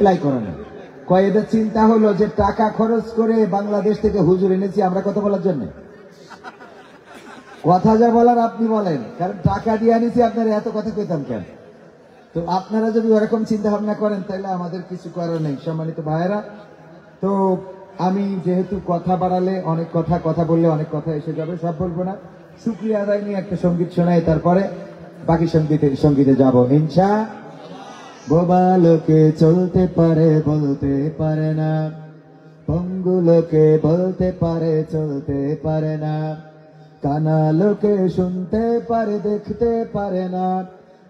সেলাই করে না। কয় এদের চিন্তা হলো যে টাকা খরচ করে বাংলাদেশ থেকে হুজুর এনেছি আমরা কথা বলার জন্য। কথা যা বলার আপনি বলেন, কারণ টাকা দিয়ে আনিছি, আপনারা এত কথা কইতাম কেন? তো আপনারা যদি ওরকম চিন্তা ভাবনা করেন তাহলে আমাদের কিছু করার নেই। সম্মানিত ভাইয়েরা, তো আমি যেহেতু কথা বাড়ালে অনেক কথা বললে অনেক কথা এসে যাবে, সব বলবো না। শুকরিয়া আদায় নিয়ে একটা সঙ্গীত শোনাই, তারপরে বাকি সঙ্গীতে যাব ইনশা। বোবা লোকে চলতে পারে বলতে পারে না, পঙ্গু লোকে বলতে পারে চলতে পারে না, কানা লোকে শুনতে পারে দেখতে পারে না,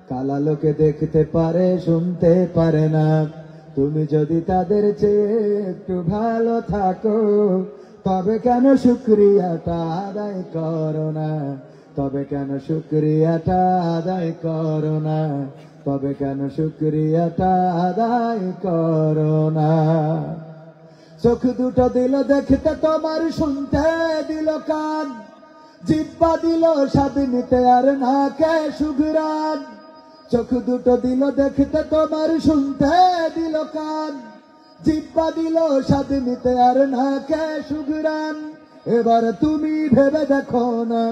কালা লোকে দেখতে পারে শুনতে পারে না। তুমি যদি তাদের চেয়ে একটু ভালো থাকো তবে কেন শুকরিয়াটা আদায় করো না, তবে কেন শুকরিয়াটা আদায় করো না, তবে কেন শুকরিয়াটা আদায় করো না। চোখ দুটো দিল দেখতে তোমার, শুনতে দিল কান, জিহ্বা দিল স্বাদ নিতে আর নাকে সুঘ্রাণ। চোখ দুটো দিল দেখতে তোমার, শুনতে দিল কান, জিহ্বা দিল স্বাদ নিতে আর নাকে সুঘ্রাণ। এবার তুমি ভেবে দেখো না,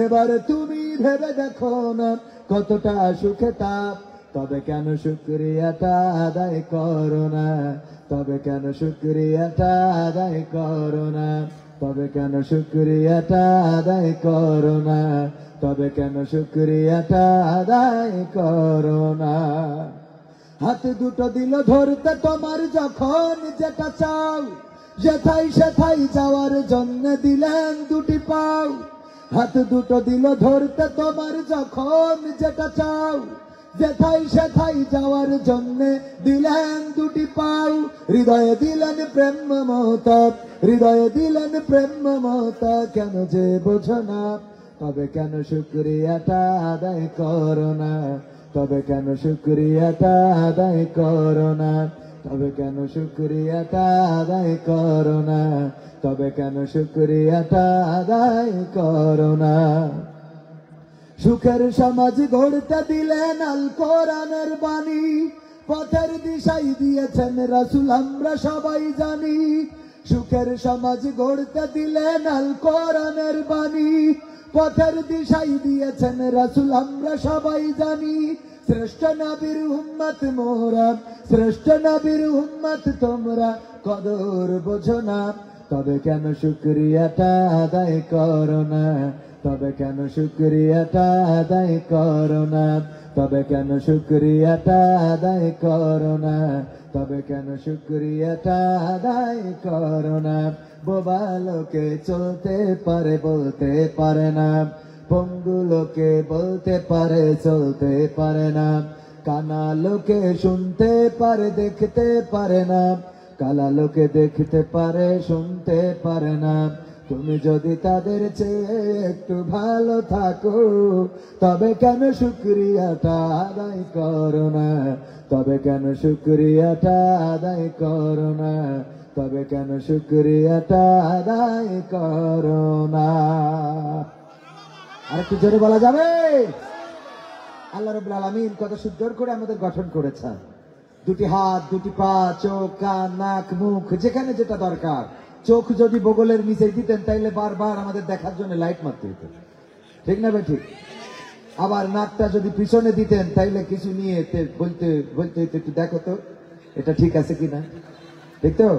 এবার তুমি ভেবে দেখো না কতটা সুখে তাপ, তবে কেন শুকরিয়াটা আদায় করো না, তবে কেন শুকরিয়াটা আদায় করো না, তবে কেন শুকরিয়াটা আদায় করো না, তবে কেন শুকরিয়াটা আদায় করো না। হাত দুটো দিল ধরতে তোমার যখন যেটা চাও, যেথায় সেথায় যাওয়ার জন্য দিলেন দুটি পাও। হাত দুটো দিল ধরতে তোমার যখন যেটা চাও, যেথায় সেথায় যাওয়ার জন্য দিলেন দুটি পাও। হৃদয়ে দিলেন প্রেম মমতা, হৃদয়ে দিলেন প্রেম মমতা, কেন যে বোঝো না, তবে কেন শুকরিয়াটা আদায় করো না, তবে কেন শুকরিয়াটা আদায় করো না, তবে কেন শুকরিয়াটা আদায় করো না, তবে কেন শুকরিয়াটা আদায় করো না। সুখের সমাজ গড়তে দিলেন আল কোরআনের বাণী, পথের দিশাই দিয়েছেন রাসূল আমরা সবাই জানি। সুখের সমাজ গড়তে দিলেন আল কোরআনের বাণী, পথের দিশাই দিয়েছেন রাসূল আমরা সবাই জানি। শ্রেষ্ঠ নবীর উম্মত মোরা, শ্রেষ্ঠ নবীর উম্মত তোমরা, কদর বোঝো না, তবে কেন শুকরিয়াটা আদায় করো না, তবে কেন শুকরিয়াটা আদায় করো না, তবে কেন শুকরিয়াটা আদায় করো না, তবে কেন শুকরিয়াটা আদায় করো না। বোবা লোকে চলতে পারে বলতে পারে না, পঙ্গু লোকে বলতে পারে চলতে পারে না, কানা লোকে শুনতে পারে দেখতে পারে না, কালা লোকে দেখতে পারে শুনতে পারে না। তুমি যদি তাদের চেয়ে একটু ভালো থাকো তবে কেন শুকরিয়াটা আদায় করো না, তবে কেন শুকরিয়াটা আদায় করো না, তবে কেন শুকরিয়াটা আদায় করো না। আর একটু জোরে বলা যাবে? আল্লাহ রাব্বুল আলামিন কত সুন্দর করে আমাদের গঠন করেছেন। দুটি হাত, দুটি পা, চোখ, কান, নাক, মুখ, যেখানে যেটা দরকার। চোখ যদি বগলের নিচে দিতেন তাইলে বারবার আমাদের দেখার জন্য লাইট মারতে হতো, ঠিক না ভাই? ঠিক। আবার নাকটা যদি পিছনে দিতেন তাইলে কিছু নিয়ে বলতে বলতে একটু দেখো তো এটা ঠিক আছে কিনা, ঠিক তো?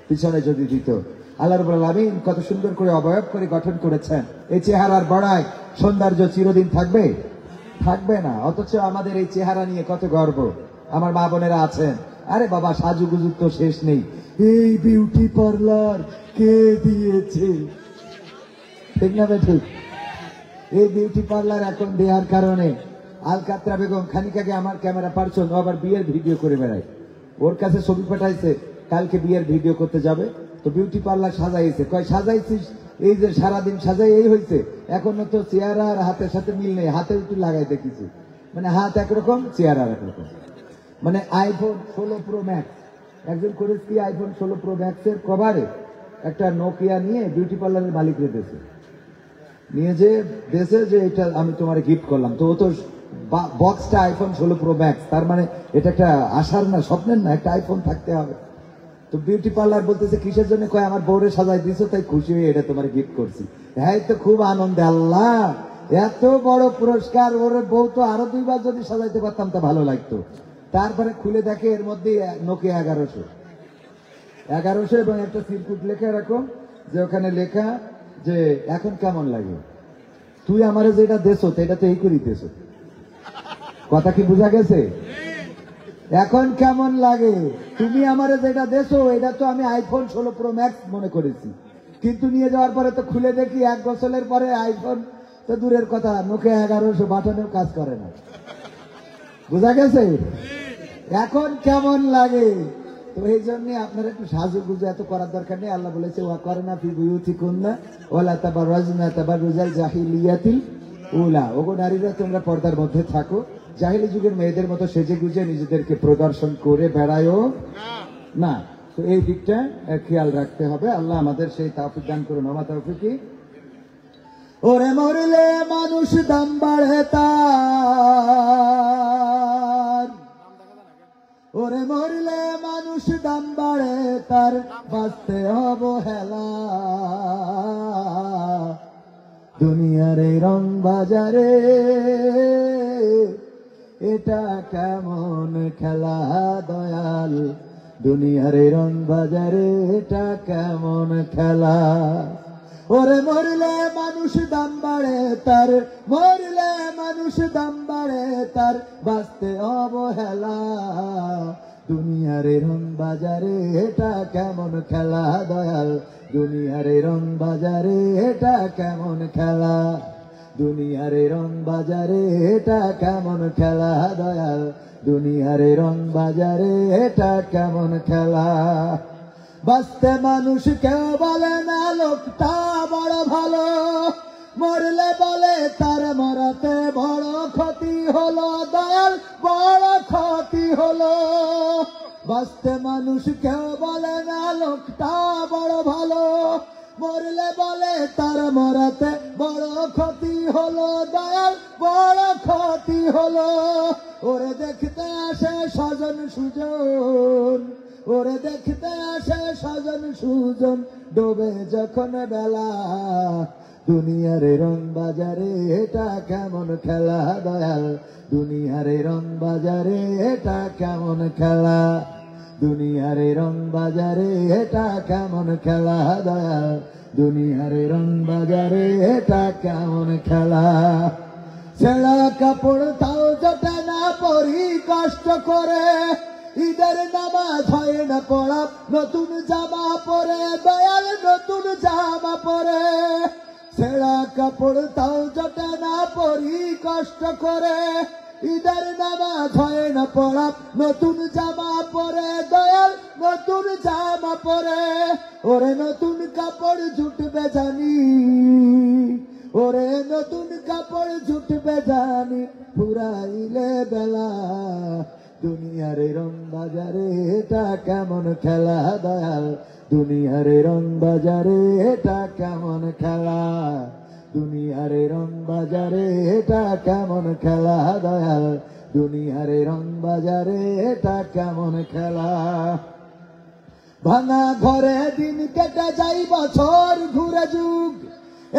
পিছনে যদি দিত। আল্লাহ রাব্বুল আলামিন কত সুন্দর করে অবয়ব করে গঠন করেছেন। এই চেহারার বড়াই সৌন্দর্য চিরদিন থাকবে? থাকবে না। অথচ আমাদের এই চেহারা নিয়ে কত গর্ব। আমার মা বোনেরা আছেন, আরে বাবা সাজুগুজু তো শেষ নেই, এই বিউটি পার্লার কে দিয়েছে, ঠিক না? ঠিক। এই বিউটি পার্লার এখন দেওয়ার কারণে আলকাতরা বেগম খানিক আগে আমার ক্যামেরা পার্সন আবার বিয়ের ভিডিও করে বেড়ায়, ওর কাছে ছবি পাঠাইছে কালকে বিয়ের ভিডিও করতে যাবে, তো বিউটি পার্লার সাজাইছে। কয় সাজাইছিস এই যে সারাদিন সাজাই এই হয়েছে, এখনো তো চেহারা আর হাতের সাথে মিল নেই, হাতে একটু লাগাইতে কিছু, মানে হাত একরকম চেহারা একরকম। মানে আইফোন 16 প্রো ম্যাক্স একজন করেছে কি, আইফোন 16 প্রো ম্যাক্সের কভারে একটা নোকিয়া নিয়ে বিউটি পার্লারের মালিকরে দিয়েছে, নিয়ে যে দেশে যে এটা আমি তোমার গিফট করলাম। তো ও তো বক্সটা আইফোন 16 প্রো ম্যাক্স, তার মানে এটা একটা আশার না, স্বপ্নের না, একটা আইফোন থাকতে হবে। তো বিউটি পার্লার বলতেছে কিসের জন্য, কয় আমার বউরে সাজাই দিছো তাই খুশি হয়ে এটা তোমার গিফট করছি। হ্যাঁ তো খুব আনন্দে, আল্লাহ এত বড় পুরস্কার, ওর বউ তো আরো 2 বার যদি সাজাইতে পারতাম তা ভালো লাগতো। তারপরে খুলে দেখে এর মধ্যে নোকিয়া 1100 এবং একটা সিরকুট লেখা এরকম, যে ওখানে লেখা যে এখন কেমন লাগে, তুই আমারে যেটা দেছো এটা তো এই করিতেছো। কথা কি বোঝা গেছে? এখন কেমন লাগে, তুমি আমারে যেটা দেছো এটা তো আমি আইফোন 16 প্রো ম্যাক্স মনে করেছি, কিন্তু নিয়ে যাওয়ার পরে তো খুলে দেখি 1 বছরের পরে আইফোন তো দূরের কথা, নোকিয়া 1100 বাটনেও কাজ করে না। বোঝা গেছে? এখন কেমন লাগে। তো এই জন্য আপনারা একটু সাজুগুজু এত করার দরকার নেই। আল্লাহ বলেছে ওয়া করনা ফি বুয়ুতিকুন্না ওয়ালা তাবাররাজনা তাবাররুজাল জাহিলিয়াতিল উলা, ওগো নারীরা তোমরা পর্দার মধ্যে থাকো, জাহিলি যুগের মেয়েদের মতো সেজে গুজে নিজেদেরকে প্রদর্শন করে বেড়ায়ও না। তো এই দিকটা খেয়াল রাখতে হবে। আল্লাহ আমাদের সেই তৌফিক দান করুন। ওমা তৌফিকি। ওরে মরলে মানুষ দাম বাড়ে তার, ওরে মরলে মানুষ দাম বাড়ে তার, বাঁচতে অবহেলা। দুনিয়ার এই রং বাজারে এটা কেমন খেলা দয়াল, দুনিয়ার এই রং বাজারে এটা কেমন খেলা। ওরে মরলে মানুষ দাম বাড়ে তার, মরলে মানুষ দাম বাড়ে তার, বাঁচতে অবহেলা। দুনিয়ার রং বাজারে এটা কেমন খেলা দয়াল, দুনিয়ার রং বাজারে এটা কেমন খেলা, দুনিয়ার রং বাজারে এটা কেমন খেলা দয়াল, দুনিয়ার রং বাজারে এটা কেমন খেলা। বাঁচতে মানুষ কেউ বলে না লোকটা বড় ভালো, মরলে বলে তার মরাতে বড় ক্ষতি হলো দয়াল, বড় ক্ষতি হলো। বাঁচতে মানুষ কেউ বলে না লোকটা বড় ভালো, মরলে বলে তার মরাতে বড় ক্ষতি হলো দয়াল, বড় ক্ষতি হলো। ওরে দেখতে আসে স্বজন সুজন, ওরে দেখতে আসে স্বজন সুজন, ডোবে যখন বেলা। দুনিয়ার রং বাজারে এটা কেমন খেলা দয়াল, দুনিয়ার রং বাজারে এটা কেমন খেলা, দুনিয়ার রং বাজারে এটা কেমন খেলা দয়াল, দুনিয়ার রং বাজারে এটা কেমন খেলা। ছেঁড়া কাপড় তাও জোটে না পরি কষ্ট করে, ঈদের নামাজ হয় না পড়া, নতুন জামা পরে দয়াল, নতুন জামা পরে। ছেঁড়া কাপড় তাও জোটে না পরি কষ্ট করে, ঈদের নামাজ হয় না পড়া, নতুন জামা পরে দয়াল, নতুন জামা পরে। ওরে নতুন কাপড় জুটবে জানি, ওরে নতুন কাপড় জুটবে জানি, ফুরাইলে বেলা। দুনিয়ার রং বাজারে এটা কেমন খেলা দয়াল, দুনিয়ার রং বাজারে এটা কেমন খেলা, দুনিয়ার রং বাজারে এটা কেমন খেলা দয়াল, দুনিয়ার রং বাজারে এটা কেমন খেলা। ভাঙা ঘরে দিন কেটে যাই বছর ঘুরে যুগ,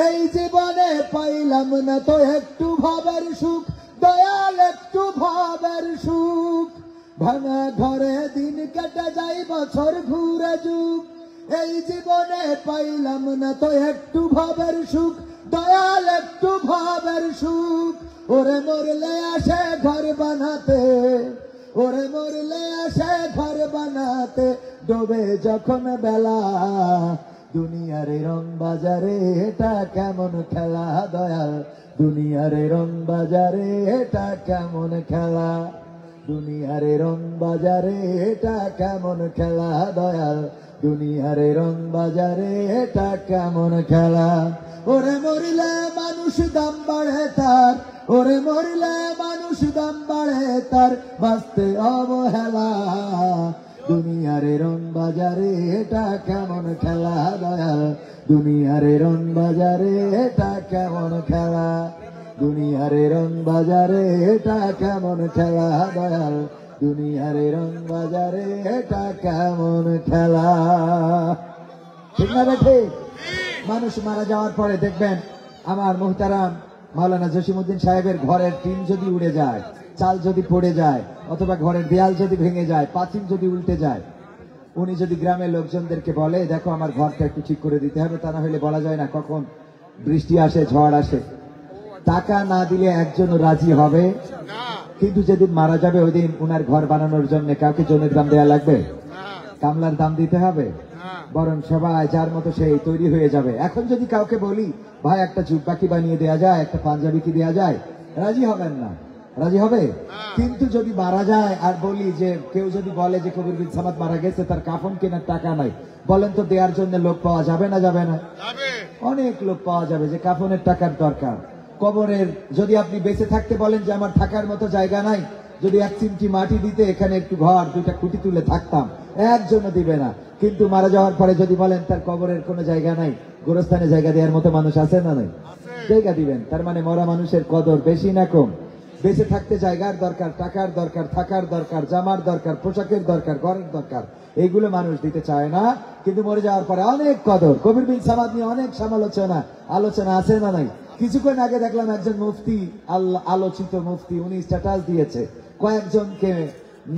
এই জীবনে পাইলাম না তো একটু ভাবের সুখ দয়াল, একটু ভাবের সুখ। ভাঙা ঘরে দিন কেটে যাই বছর ঘুরে যুগ, এই জীবনে পাইলাম না তো একটু ভাবের সুখ দয়াল, একটু ভাবের সুখ। ওরে মরলে আসে ঘর বানাতে, ওরে মরলে আসে ঘর বানাতে, ডোবে যখন বেলা। দুনিয়ার রং বাজারে এটা কেমন খেলা দয়াল, দুনিয়ার রং বাজারে এটা কেমন খেলা, দুনিয়ার রং বাজারে এটা কেমন খেলা দয়াল, দুনিয়ার রং বাজারে এটা কেমন খেলা। ওরে মরিলে মানুষ দাম বাড়ে তার, ওরে মরিলে মানুষ দাম বাড়ে তার, বাঁচতে অবহেলা। দুনিয়ার রং বাজারে এটা কেমন খেলা দয়াল, দুনিয়ার রং বাজারে এটা কেমন খেলা, দুনিয়ার রং বাজারে এটা কেমন খেলা দয়াল, দুনিয়ার রং বাজারে এটা কেমন খেলা। ঠিক না বেঠে? মানুষ মারা যাওয়ার পরে দেখবেন আমার মুহতারাম মাওলানা জসিমউদ্দিন সাহেবের ঘরের টিন যদি উড়ে যায়, চাল যদি পড়ে যায়, অথবা ঘরের দেয়াল যদি ভেঙে যায়, পাঁচিল যদি উল্টে যায়, উনি যদি গ্রামের লোকজনদেরকে বলে দেখো আমার ঘরটা একটু ঠিক করে দিতে হবে, তা না হলে বলা যায় না কখন বৃষ্টি আসে ঝড় আসে। টাকা না দিলে একজনও রাজি হবে? কিন্তু যেদিন মারা যাবে ওই দিন উনার ঘর বানানোর জন্য কাউকে জমির দাম দেওয়া লাগবে? কামলার দাম দিতে হবে? বরং সবাই যার মতো সেই তৈরি হয়ে যাবে। এখন যদি কাউকে বলি ভাই একটা জুব্বা কি বানিয়ে দেওয়া যায়, একটা পাঞ্জাবি কি দেওয়া যায়, রাজি হবেন না। রাজি হবে? কিন্তু যদি মারা যায় আর বলি যে কেউ যদি বলে যে কবির বিন সামাদ মারা গেছে, তার কাফন কেনার টাকা নাই, বলেন তো দেওয়ার জন্য লোক পাওয়া যাবে না যাবে না? অনেক লোক পাওয়া যাবে যে কাফনের টাকার দরকার। কবরের যদি আপনি বেঁচে থাকতে বলেন যে আমার থাকার মতো জায়গা নাই, যদি এক চিমটি মাটি দিতে এখানে একটু ঘর দুইটা খুঁটি তুলে থাকতাম, একজনও দিবে না। কিন্তু মারা যাওয়ার পরে যদি বলেন তার কবরের কোনো জায়গা নাই, গোরস্থানে জায়গা দেওয়ার মতো মানুষ আছে না নাই? জায়গা দিবেন। তার মানে মরা মানুষের কদর বেশি না কম? বেঁচে থাকতে জায়গার দরকার, টাকার দরকার, থাকার দরকার, জামার দরকার, পোশাকের দরকার, ঘরের দরকার, এইগুলো মানুষ দিতে চায় না। কিন্তু মরে যাওয়ার পরে অনেক কদর। কবির বিন সামাদ নিয়ে অনেক আলোচনা আছে না নাই? কিছুক্ষণ আগে দেখলাম একজন মুফতি, আলোচিত মুফতি, উনি স্ট্যাটাস দিয়েছে, কয়েকজনকে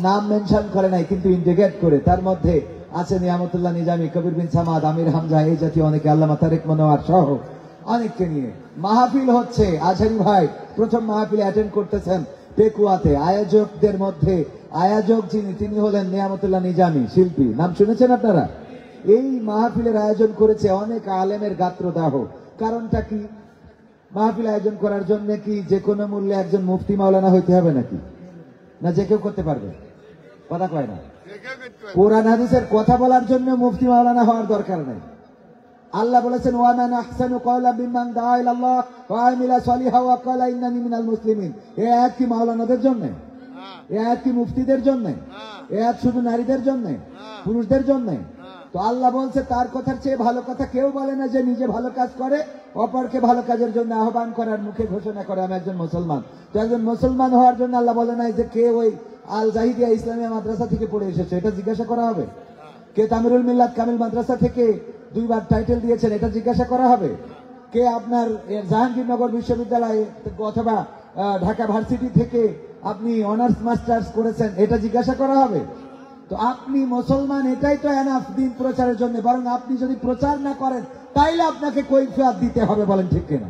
নাম মেনশন করে নাই কিন্তু ইন্টিগ্রেট করে, তার মধ্যে আছে নিয়ামতুল্লাহ নিজামী, কবির বিন সামাদ, আমির হামজা, এই জাতীয় অনেকে, আল্লামা তারেক মনোয়ার সহ অনেককে নিয়ে মাহফিল হচ্ছে। আজহারি ভাই প্রথম মাহফিলে অ্যাটেন্ড করতেছেন পেকুয়াতে। আয়োজকদের মধ্যে আয়োজক যিনি, তিনি হলেন নিয়ামতুল্লাহ নিজামী, শিল্পী। নাম শুনেছেন আপনারা? এই মাহফিলের আয়োজন করেছে অনেক আলেমের গাত্রদাহ। কারণটা কি? মাহফিল আয়োজন করার জন্য কি যে কোনো মূল্যে একজন মুফতি মাওলানা হইতে হবে নাকি? না যে কেউ করতে পারবে? কথা কয় না। কোরআন হাদিসের কথা বলার জন্য মুফতি মাওলানা হওয়ার দরকার নাই। আল্লাহ বলেছেন ওয়ামান আহসানু ক্বাওলাম মিম্মান দাআ ইলাল্লাহ ওয়া আমিলা সলিহান ওয়া ক্বালা ইন্নানি মিনাল মুসলিমিন। এই আয়াত কি মাওলানাদের জন্য? এই আয়াত কি মুফতিদের জন্য? এই আয়াত শুধু নারীদের জন্য, পুরুষদের জন্য? তো আল্লাহ বলছে তার কথার চেয়ে ভালো কথা কেউ বলে না যে নিজে ভালো কাজ করে অপরকে ভালো কাজের জন্য আহ্বান করার মুখে ঘোষণা করে আমি একজন মুসলমান। তো একজন মুসলমান হওয়ার জন্য আল্লাহ বলে নাই যে কে ওই আল জাহিদিয়া ইসলামিয়া মাদ্রাসা থেকে পড়ে এসেছে, এটা জিজ্ঞাসা করা হবে? কে তামিরুল মিল্লাত কামিল মাদ্রাসা থেকে 2 বার টাইটেল দিয়েছেন, এটা জিজ্ঞাসা করা হবে? কে আপনার জাহাঙ্গীরনগর বিশ্ববিদ্যালয় অথবা ঢাকা ভার্সিটি থেকে আপনি অনার্স মাস্টার্স করেছেন, এটা জিজ্ঞাসা করা হবে? তো আপনি মুসলমান, এটাই তো এনাফ দিন প্রচারের জন্য। বরং আপনি যদি প্রচার না করেন তাইলে আপনাকে কৈফিয়ত দিতে হবে, বলেন ঠিক কিনা?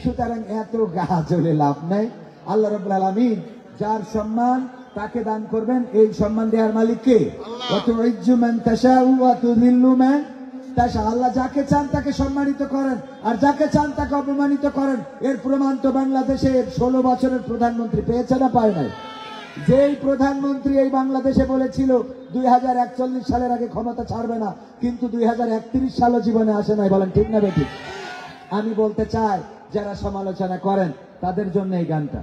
সুতরাং এত গা জ্বলে লাভ নাই। আল্লাহ রাব্বুল আলামিন যার সম্মান তাকে দান করবেন, এই সম্মান দেওয়ার মালিক কে? ওয়াতুইজ্জু মান তাশাউ ওয়া তুযিল্লু মান তাশা। আল্লাহ যাকে চান তাকে সম্মানিত করেন আর যাকে চান তাকে অপমানিত করেন। এর প্রমাণ তো বাংলাদেশের 16 বছরের প্রধানমন্ত্রী পেয়েছে না পায় নাই? যেই প্রধানমন্ত্রী এই বাংলাদেশে বলেছিল 2041 সালের আগে ক্ষমতা ছাড়বে না, কিন্তু 2031 সালও জীবনে আসে নাই, বলেন ঠিক না বেঠিক? আমি বলতে চাই যারা সমালোচনা করেন তাদের জন্য এই গানটা।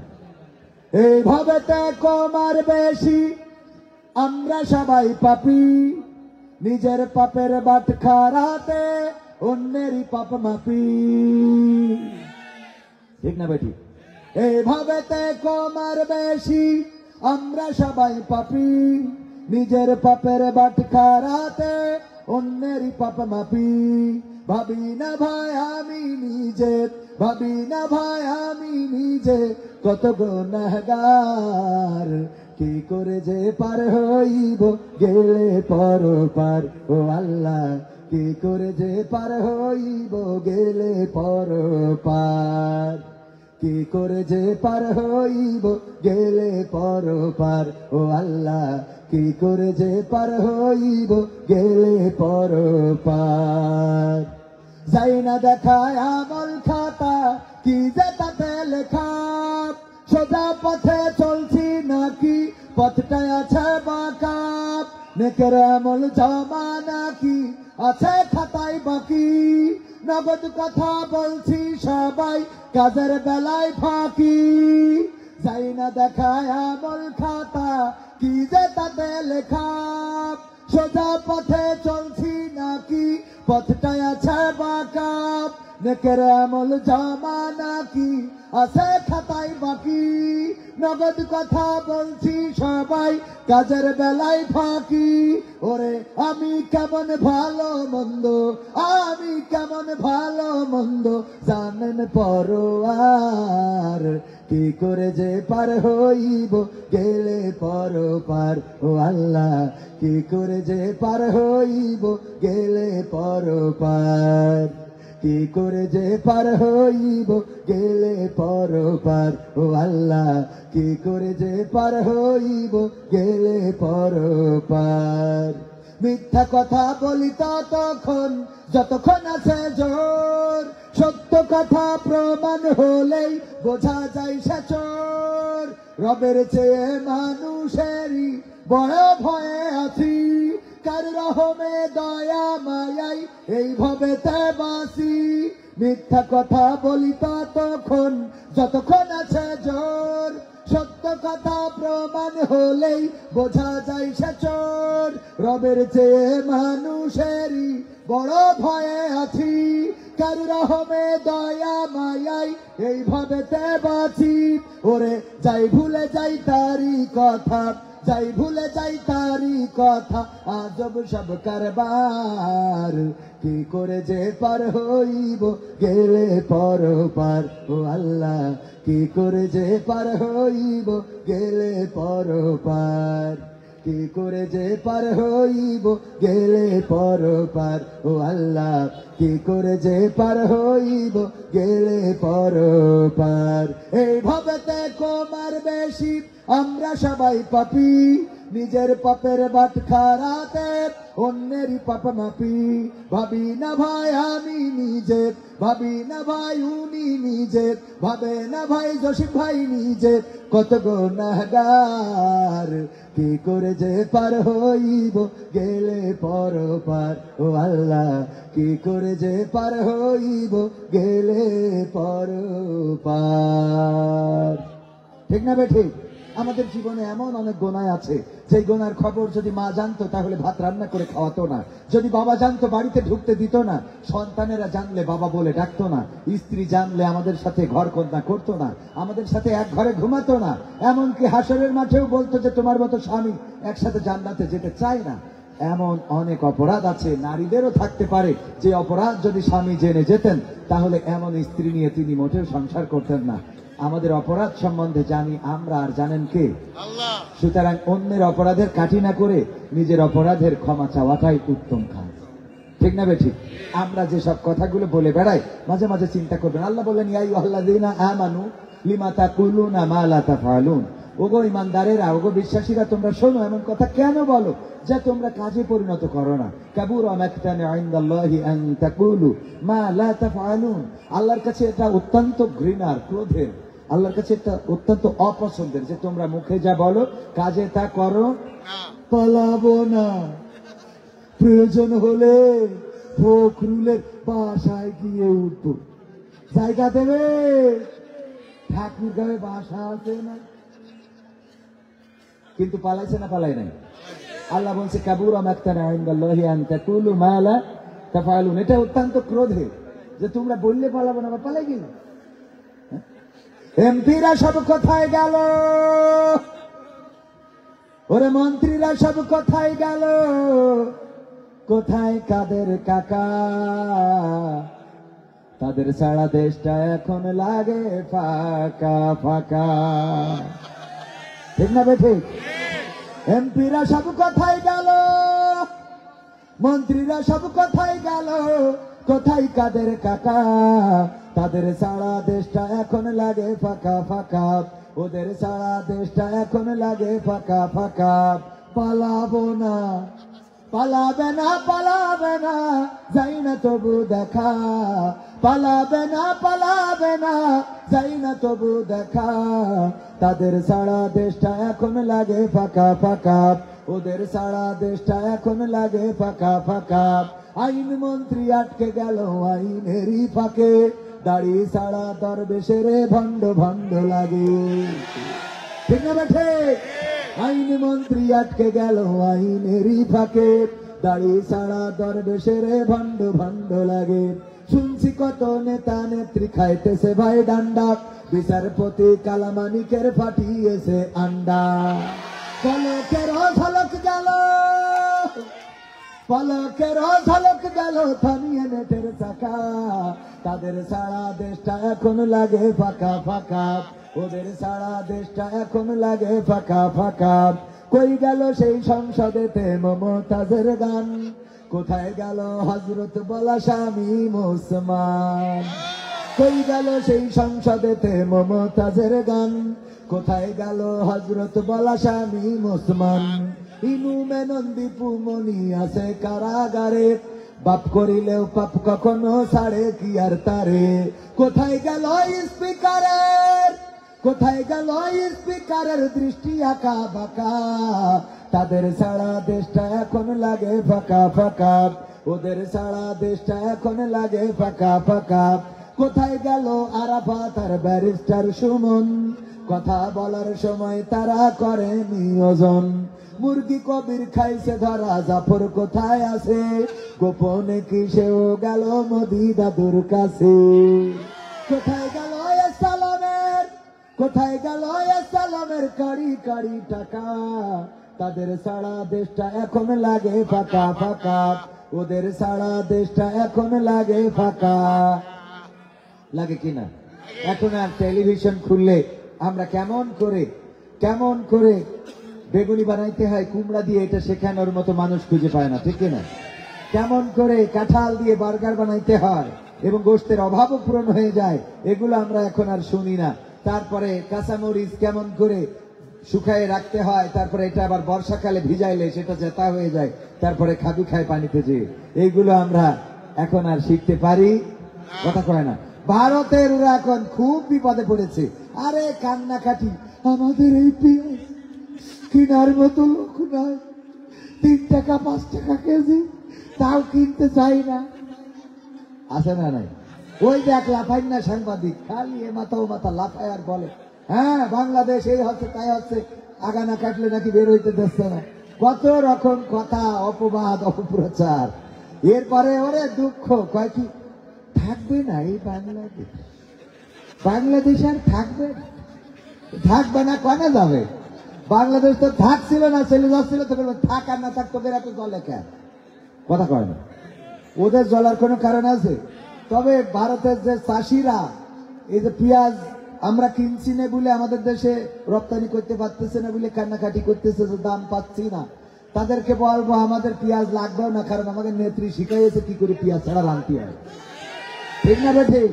এইভাবে কমার বেশি আমরা সবাই পাপী, নিজের পাপের বাটখারাতে অন্যেরই পাপ মাপি, ঠিক না বেঠিক? এইভাবে কমার বেশি আমরা সবাই পাপী, নিজের পাপের বাটখারাতে অন্যেরই পাপ মাপি। ভাবি না ভাই আমি নিজে, ভাবি না ভাই আমি নিজে কত গুনাহগার, কি করে যে পার হইব গেলে পরপার। ও আল্লাহ কি করে যে পার হইব গেলে পরপার, কি করে যে পার হইব গেলে পরপার। ও আল্লাহ কি করে যে পার হইব গেলে পরপার। যাই না দেখায় আমল খাতা কি যে তাতে লেখা, সোজা পথে চলছি নাকি পথটায় আছে বাঁকা, নেকের আমল জমা নাকি আছে খাতায় বাকি। নগদ কথা বলছি সবাই কাজের বেলায় ফাঁকি, যাই না দেখায় আমল খাতা কি যে তাতে লেখা, সোজা পথে চলছি নাকি পথটায় আছে বাঁকা, নেকের আমল জমা নাকি আছে খাতায় বাকি, নগদ কথা বলছি সবাই কাজের বেলায় ফাঁকি। ওরে আমি কেমন ভালো মন্দ, আমি কেমন ভালো মন্দ জানেন পরোয়ার, কি করে যে পার হইব গেলে পরপার। ও আল্লাহ কি করে যে পার হইব গেলে পরপার, কি করে যে পার হইব গেলে পরপার। ও আল্লাহ কি করে যে পার হইব গেলে পরপার। মিথ্যা কথা বলি ততক্ষণ যতক্ষণ আছে জোর, সত্য কথা প্রমাণ হলেই বোঝা যায় সে চোর। রবের চেয়ে মানুষেরই বড় ভয়ে আছি, কার রহমে দয়া মায়াই এইভাবে তে বাসি। মিথ্যা কথা বলি ততক্ষণ যতক্ষণ আছে জোর, সত্য কথা প্রমাণ হলেই বোঝা যায় সে চোর। রবের চেয়ে মানুষেরই বড় ভয়ে আছি, কার রহমে দয়া মায়াই এইভাবে তে বাঁচি। ওরে যাই ভুলে যাই তারি কথা, যাই ভুলে যাই তারি কথা, আজব সব কারবার, কি করে যে পার হইব গেলে পরপার। ও আল্লাহ কি করে যে পার হইব গেলে পরপার, কি করে যে পার হইব গেলে পরপার। ও আল্লাহ কি করে যে পার হইব গেলে পরপার। এইভাবেতে কমার বেশি আমরা সবাই পাপী, নিজের পাপের বাট খারাতে অন্যেরই পাপ মাপি। ভাবি না ভাই আমি নিজে, ভাবি না ভাই উনি নিজে, ভাবে না ভাই জসিম ভাই নিজে কত গুনাহগার, কি করে যে পার হইব গেলে পরপার। ও আল্লাহ কি করে যে পার হইব গেলে পরপার। ঠিক না বেঠিক? আমাদের জীবনে এমন অনেক গোনায় আছে যে গোনার খবর যদি মা জানতো তাহলে ভাত রান্না করে খাওয়াতো না, যদি বাবা জানতো বাড়িতে ঢুকতে দিত না, সন্তানেরা জানলে বাবা বলে ডাকতো না, স্ত্রী জানলে আমাদের সাথে ঘর কন্যা করতো না, আমাদের সাথে এক ঘরে ঘুমাতো না, এমনকি হাসরের মাঠেও বলতো যে তোমার মতো স্বামী একসাথে জান্নাতে যেতে চায় না। এমন অনেক অপরাধ আছে, নারীদেরও থাকতে পারে যে অপরাধ যদি স্বামী জেনে যেতেন তাহলে এমন স্ত্রী নিয়ে তিনি মোটেও সংসার করতেন না। আমাদের অপরাধ সম্বন্ধে জানি আমরা, আর জানেন কে? আল্লাহ। সুতরাং অন্যের অপরাধের কাঠি না করে নিজের অপরাধের ক্ষমা চাওয়াটাই উত্তম কাজ। ঠিক না বেঠিক? আমরা যে সব কথাগুলো বলে বেড়াই মাঝে মাঝে চিন্তা করবেন। আল্লাহ বললেন ইয়া আইয়ুহাল্লাযীনা আমানু লিমা তাকুলুনা মা লা তাফআলুন। ওগো ঈমানদারেরা, ওগো বিশ্বাসীরা, তোমরা শোনো, এমন কথা কেন বলো যা তোমরা কাজে পরিণত করো না। কাবুরা মাকতান ইনদাল্লাহি আন তাকুলু মা লা তাফআলুন। আল্লাহর কাছে এটা অত্যন্ত ঘৃণার, ক্রোধের, আল্লাহর কাছে এটা অত্যন্ত অপছন্দের যে তোমরা মুখে যা বলো কাজে তা করো না। পালাবো না, প্রয়োজন হলে ফখরুলের বাসায় গিয়ে উঠবো, জায়গা দেবে? ঠাকুরগাঁয়ে বাসা আছে না, কিন্তু পালাইছে না পালাই নাই? আল্লাহ বলছে কাবুরা মাকতানা ইনদাল্লাহি আন তাকুলু মা লা তাফআলুন। এটা অত্যন্ত ক্রোধে যে তোমরা বললে পালাবো না, আবার পালাই গেল। এমপিরা সব কোথায় গেল? ওরে মন্ত্রীরা সব কোথায় গেল? কোথায় কাদের কাকা? তাদের সারা দেশটা এখন লাগে ফাঁকা ফাঁকা। ঠিক না বেঠিক? এমপিরা সব কোথায় গেল? মন্ত্রীরা সব কোথায় গেল? কোথায় কাদের কাকা? তাদের সারা দেশটা এখন লাগে ফাঁকা ফাঁকা, ওদের সারা দেশটা এখন লাগে ফাঁকা ফাঁকা। পালাবো না, পালাবে না, পালাবে না, যাই না তবু দেখা। পালাবে না, পালাবে না, যাই না তবু দেখা। তাদের সারা দেশটা এখন লাগে ফাঁকা ফাঁকা, ওদের সারা দেশটা এখন লাগে ফাঁকা ফাঁকা। আইন মন্ত্রী আটকে গেল আইনেরই ফাঁকে, দাড়ি সারা দরবেশের ভণ্ড ভণ্ড লাগে। ঠিক না বেঠে? আইন মন্ত্রী আটকে গেল আইনেরই ফাঁকে, দাড়ি সারা দরবেশের ভণ্ড ভণ্ড লাগে। শুনছি কত নেতা নেত্রী খাইতেছে ভাই ডান্ডা, বিচারপতি কালামানিকের ফাটিয়েছে আন্ডা। পলকের ঝলক গেল, পলকের ঝলক গেল থামিয়ে নেটের চাকা, তাদের সারা দেশটা এখন লাগে ফাঁকা ফাঁকা, ওদের সারা দেশটা এখন লাগে ফাঁকা ফাঁকা। কই গেল সেই সংসদেতে মমতাজের গান, কোথায় গেল হযরত বলা শামীম ওসমান? কই গেল সেই সংসদেতে মমতাজের গান, কোথায় গেল হযরত বলা শামীম ওসমান? ইনু মেনন্দি পুমনি আছে কারাগারে, বাপ করিলেও পাপ কখনো ছাড়ে কি আর তারে? কোথায় গেল স্পিকারের, কোথায় গেল স্পিকারের দৃষ্টি আঁকা বাঁকা, তাদের সারা দেশটা এখন লাগে ফাঁকা ফাঁকা, ওদের সারা দেশটা এখন লাগে ফাঁকা ফাঁকা। কোথায় গেল আরাফাত আর ব্যারিস্টার সুমন, কথা বলার সময় তারা করে নিয়োজন? মুরগি কবির খাইছে ধরা, জাফর কোথায় আছে? গোপনে কি সেও গেল মোদি দাদুর কাছে? কোথায় গেল সালামের, কোথায় গেল সালামের কারি কারি টাকা, তাদের সারা দেশটা এখন লাগে ফাঁকা ফাঁকা, ওদের সারা দেশটা এখন লাগে ফাঁকা। লাগে কিনা? এখন আর টেলিভিশন খুললে আমরা কেমন করে বেগুনি বানাইতে হয় কুমড়া দিয়ে, এটা শেখানোর মতো মানুষ খুঁজে পায় না, ঠিক কিনা? কেমন করে কাঁঠাল দিয়ে বার্গার বানাইতে হয় এবং গোশতের অভাবও পূরণ হয়ে যায়, এগুলো আমরা এখন আর শুনি না। তারপরে কাঁচামরিচ কেমন করে শুকায়ে রাখতে হয়, তারপরে এটা আবার বর্ষাকালে ভিজাইলে সেটা জেতা হয়ে যায়, তারপরে খাবি খায় পানিতে যেয়ে, এইগুলো আমরা এখন আর শিখতে পারি? কথা কয় না। ভারতের ওরা এখন খুব বিপদে পড়েছে। আরে কান্নাকাটি, আমাদের এই পেঁয়াজ কেনার মতো লোক নাই, 3 টাকা 5 টাকা কেজি, তাও কিনতে চাই না। আছে না নাই? ওই দেখ লাফাই না সাংবাদিক, খালি এ মাথা ও মাথা লাফায় আর বলে হ্যাঁ বাংলাদেশ এই হচ্ছে তাই হচ্ছে, আগা না কাটলে নাকি বের হইতে দিচ্ছে না। কত রকম কথা, অপবাদ, অপপ্রচার। এরপরে ওরে দুঃখ, কয় কি থাকবে না এই বাংলাদেশ? বাংলাদেশ আর থাকবে? থাকবে না, কনে যাবে? বাংলাদেশ তো থাকছিল না, চলে যাচ্ছিল, তো থাক আর না থাক তোদের এত জলে কেন? কথা কয় না। ওদের জ্বলার কোনো কারণ আছে? তবে ভারতের যে চাষিরা এই যে পেঁয়াজ আমরা কিনছি না বলে, আমাদের দেশে রপ্তানি করতে পারতেছে না বলে কান্নাকাটি করতেছে যে দাম পাচ্ছি না, তাদেরকে বলবো আমাদের পেঁয়াজ লাগবেও না, কারণ আমাদের নেত্রী শিখাইয়েছে কি করে পেঁয়াজ ছাড়া রাঁধতে হয়। ঠিক না বেঠে?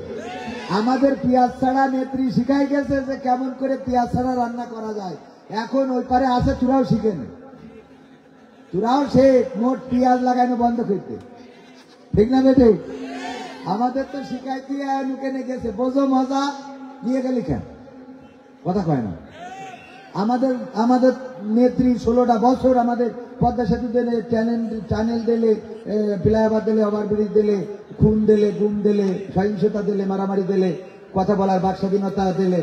আমাদের পেঁয়াজ ছাড়া নেত্রী শিখাই গেছে যে কেমন করে পেঁয়াজ ছাড়া রান্না করা যায়। এখন ওই পারে আছে, তোরাও শিখেন, তোরাও সে মোট পেঁয়াজ লাগানো বন্ধ করতে। ঠিক না বেটে? আমাদের তো শিখাই দিয়ে লুকেনে গেছে, বোঝো মজা, নিয়ে গেলি কেন? কথা কয় না। আমাদের নেত্রী 16টা বছর আমাদের পদ্মা সেতু দিলে, টানেল দিলে, ফ্লাইওভার দিলে, ওভারব্রিজ দিলে, খুন দিলে, গুম দিলে, সহিংসতা দিলে, মারামারি দিলে, কথা বলার বাক স্বাধীনতা দিলে,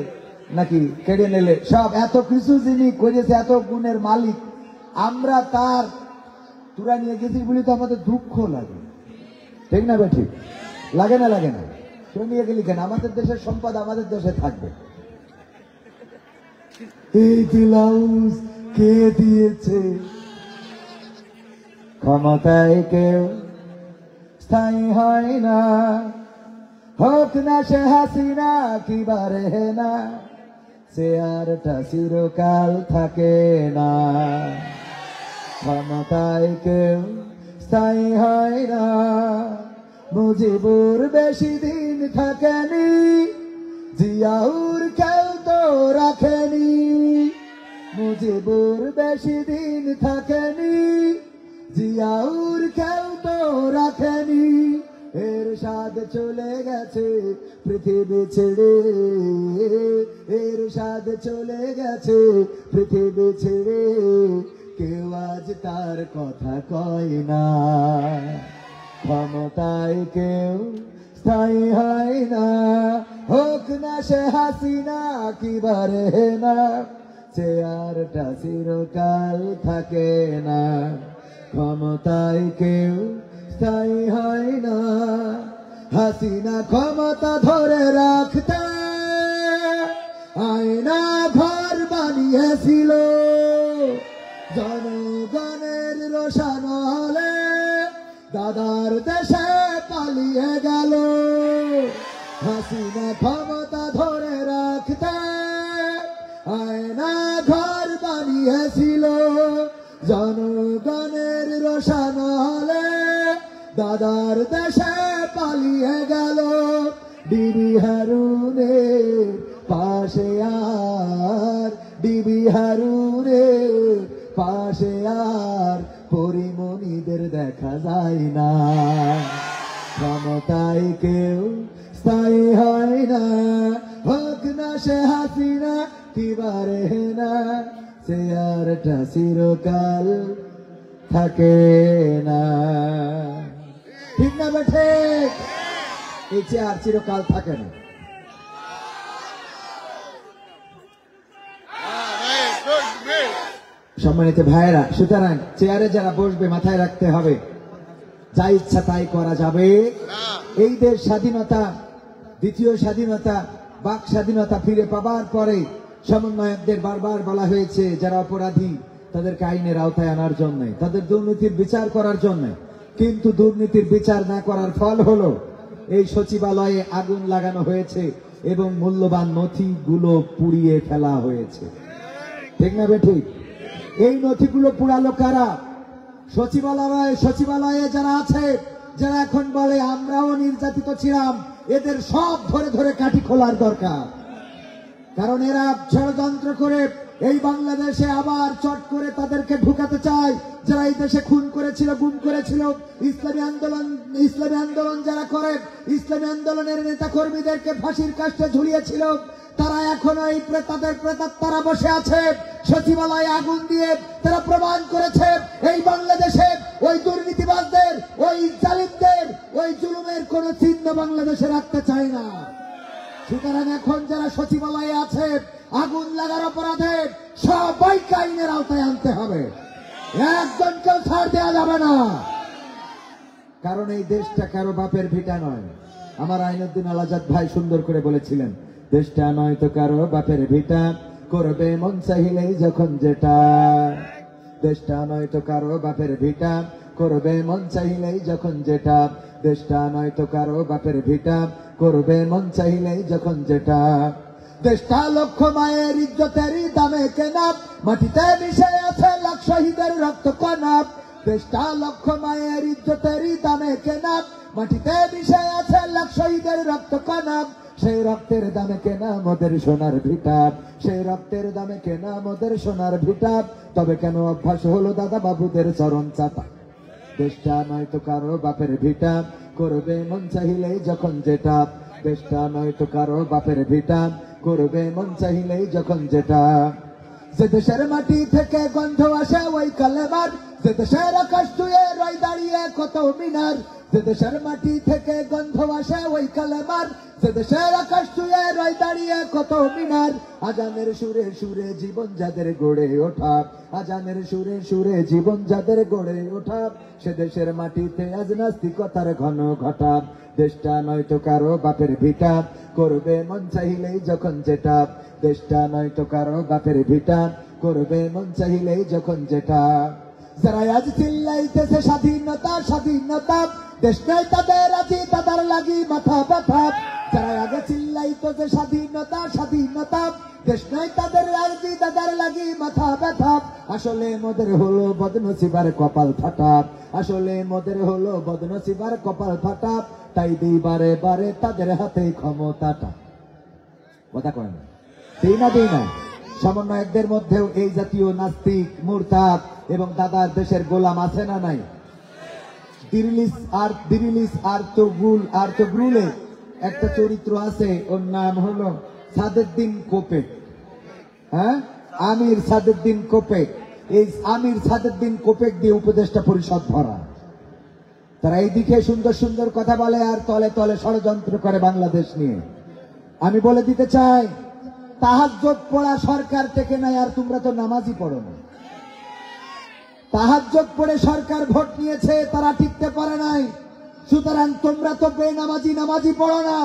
নাকি কেড়ে নিলে, সব এত কিছু জিনিস করেছে, এত গুণের মালিক আমরা, তার তোরা নিয়ে গেছিস বলি তো আমাদের দুঃখ লাগে। ঠিক না বে? ঠিক লাগে না? লাগে না? তুই নিয়ে গেলি কেন? আমাদের দেশের সম্পদ আমাদের দেশে থাকবে। এই ব্লাউজ কে দিয়েছে? ক্ষমতায় কেউ স্থায়ী হয় না, হোক না সে হাসিনা কিবারে না, চেয়ারটা চিরকাল থাকে না। ক্ষমতায় কেউ স্থায়ী হয় না, মুজিবুর বেশি দিন থাকেনি, জিয়াউর কেউ তো রাখেনি। মুজিবুর বেশি দিন থাকেনি, জিয়াউর কেউ তো রাখেনি। এরশাদ চলে গেছে পৃথিবী ছেড়ে, এরশাদ চলে গেছে পৃথিবী ছেড়ে, কেউ আজ তার কথা কয় না। ক্ষমতায় কেউ স্থায়ী হয় না, হোক না সে হাসিনা কিবারে না, চেয়ারটা চিরকাল থাকে না। ক্ষমতায় কেউ স্থায়ী হয় না, হাসিনা ক্ষমতা ধরে রাখতে আয়না ঘর বানিয়েছিল, জনগণের রোশানলে দাদার দেশে পালিয়ে গেল। হাসিনা ক্ষমতা ধরে রাখতে আয়না ঘর বানিয়েছিল, জনগণের রোশানলে দাদার দেশে পালিয়ে গেল। ডিবি হারুনের পাশে আর, ডিবি হারুনের পাশে আর পরিমণিদের দেখা যায় না। ক্ষমতায় কেউ স্থায়ী হয় না, হোক না সে হাসিনা কিবারে না, চেয়ারটা চিরকাল থাকে না। ঠিক না বেঠে? এই চেয়ার চিরকাল থাকে না। সম্মানিত ভাইয়েরা, সুতরাং চেয়ারে যারা বসবে মাথায় রাখতে হবে যা ইচ্ছা তাই করা যাবে। এই দেশ স্বাধীনতা, দ্বিতীয় স্বাধীনতা, বাক স্বাধীনতা ফিরে পাবার পরে সমন্বয়কদের বারবার বলা হয়েছে যারা অপরাধী তাদেরকে আইনের আওতায় আনার জন্য, তাদের দুর্নীতির বিচার করার জন্য। কিন্তু দুর্নীতির বিচার না করার ফল হলো এই সচিবালয়ে আগুন লাগানো হয়েছে এবং মূল্যবান নথিগুলো পুড়িয়ে ফেলা হয়েছে। ঠিক না বেঠিক? এই নথিগুলো পুড়ালো কারা? সচিবালয়ে যারা আছে, যারা এখন বলে আমরাও নির্যাতিত ছিলাম, এদের সব ধরে ধরে কাঠি খোলার দরকার। কারণ এরা ষড়যন্ত্র করে এই বাংলাদেশে আবার চট করে তাদেরকে ঢুকাতে চায়। যারা এই দেশে খুন করেছিল, গুম করেছিল, ইসলামী আন্দোলন যারা করে, ইসলামী আন্দোলনের নেতা কর্মীদেরকে ফাঁসির কাস্টে ঝুলিয়েছিল, তারা এখনো এই তাদের প্রেতাত্মারা বসে আছে সচিবালয়ে আগুন দিয়ে। তারা প্রমাণ করেছে এই বাংলাদেশে ওই দুর্নীতিবাজদের, ওই জালিমদের, ওই জুলুমের কোন চিহ্ন বাংলাদেশে রাখতে চায় না। সুতরাং এখন যারা সচিবালয়ে আছে আগুন লাগার অপরাধে সবাইকে আইনের আওতায় আনতে হবে, একজনকেও ছাড় দেওয়া যাবে না। কারণ এই দেশটা কারো বাপের ভিটা নয়। আমার আইনুদ্দিন আল আজাদ ভাই সুন্দর করে বলেছিলেন, দেশটা নয় তো কারো বাপের ভিটা, করবে মন চাইলেই যখন যেটা। দেশটা নয় তো কারো বাপের ভিটা, করবে মন চাইলেই যখন যেটা। দেশটা নয় তো কারো বাপের ভিটা, করবে মন চাইলেই যখন যেটা। দেশটা লক্ষ মায়ের ইজ্জতেরই দামে কেনা, মাটিতে মিশে আছে লাখ শহীদের রক্ত কণা। দেশটা লক্ষ মায়ের ইজ্জতেরই দামে কেনা, মাটিতে মিশে আছে লাখ শহীদের রক্ত কণা। সেই রক্তের দামে কেনা মোদের সোনার ভিটা, সেই রক্তের দামে কেনা মোদের সোনার ভিটা। তবে কেন অভ্যাস হলো দাদা বাবুদের চরণ চাপা? দেশটা নয় তো কারো বাপের ভিটা, করবে মন চাইলেই যখন যেটা। দেশটা নয় তো কারো বাপের ভিটা, করবে মন চাইলেই যখন যেটা। যে দেশের মাটি থেকে গন্ধ আসে ওই কালেমার, যে দেশের আকাশ ছুঁয়ে রয় দাঁড়িয়ে কত মিনার। যে দেশের মাটি থেকে গন্ধ আসে ওই কালেমার, যে দেশের আকাশ ছুঁয়ে রয় দাঁড়িয়ে কত মিনার। আজানের সুরে সুরে জীবন যাদের গড়ে ওঠা, আজানের সুরে সুরে জীবন যাদের গড়ে ওঠা, সে দেশের মাটিতে আজ নাস্তিকতার ঘন ঘটা। দেশটা নয় তো কারো বাপের ভিটা, করবে মন চাইলেই যখন যেটা। দেশটা নয় তো কারো বাপের ভিটা, করবে মন চাইলেই যখন যেটা। যারা আজ চিল্লাইতেছে স্বাধীনতা স্বাধীনতা, দেশ নয় তাদের আজি তাদের লাগি মাথা ব্যথা। যারা আগে চিল্লাইতো যে স্বাধীনতা স্বাধীনতা, দেশ নয় তাদের আজি তাদের লাগি মাথা ব্যথা। আসলে মোদের হলো বদনসিবার কপাল ফাটা, আসলে মোদের হলো বদনসিবার কপাল ফাটা। তাই দিই বারে বারে তাদের হাতে ক্ষমতাটা। কথা কয় না? দিই না দিই না? সমন্বয়কদের মধ্যেও এই জাতীয় নাস্তিক, মুরতাদ এবং দাদার দেশের গোলাম আছে না নাই? দিরিলিস আর তগরুলে একটা চরিত্র আছে, ওর নাম হলো সাদেদ্দিন কোপেক। হ্যাঁ, আমির সাদেদ্দিন কোপেক। এই আমির সাদেদ্দিন কোপেক দিয়ে উপদেষ্টা পরিষদ ভরা। তারা এইদিকে সুন্দর সুন্দর কথা বলে আর তলে তলে ষড়যন্ত্র করে বাংলাদেশ নিয়ে। আমি বলে দিতে চাই, তাহাজ্জুদ পড়া সরকার থেকে নাই, আর তোমরা তো নামাজই পড়ো না। তাহাজ্জুদ পড়ে সরকার ভোট নিয়েছে, তারা টিকতে পারে নাই। সুতরাং তোমরা তো বেনামাজি নামাজি পড়ো না,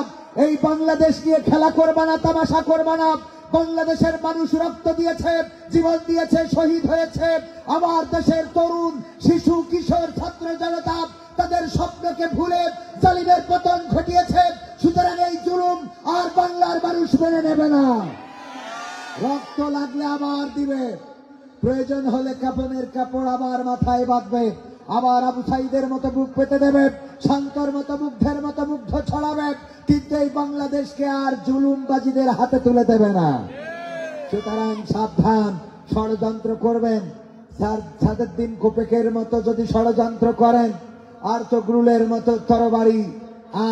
এই বাংলাদেশ নিয়ে খেলা করবা না, তামাশা করবা না। বাংলাদেশের মানুষ রক্ত দিয়েছে, জীবন দিয়েছে, শহীদ হয়েছে। আমার দেশের তরুণ, শিশু, কিশোর, ছাত্র জনতা তাদের স্বপ্নকে ভুলে জালিমের পতন ঘটিয়েছে। সুতরাং এই জুলুম আর বাংলার মানুষ মেনে নেবে না। রক্ত লাগলে আবার দিবে, প্রয়োজন হলে কাফনের কাপড় আবার মাথায় বাঁধবে, আবার আবু সাইদের মতো বুক পেতে দেবে, শান্তর মতো মুগ্ধের মতো মুগ্ধ ছড়াবে, কিন্তু এই বাংলাদেশকে আর জুলুমবাজিদের হাতে তুলে দেবে না। সুতরাং সাবধান, ষড়যন্ত্র করবেন সাদেদ্দিন কোপেকের মতো যদি ষড়যন্ত্র করেন, আর তগরুলের মতো তরবারি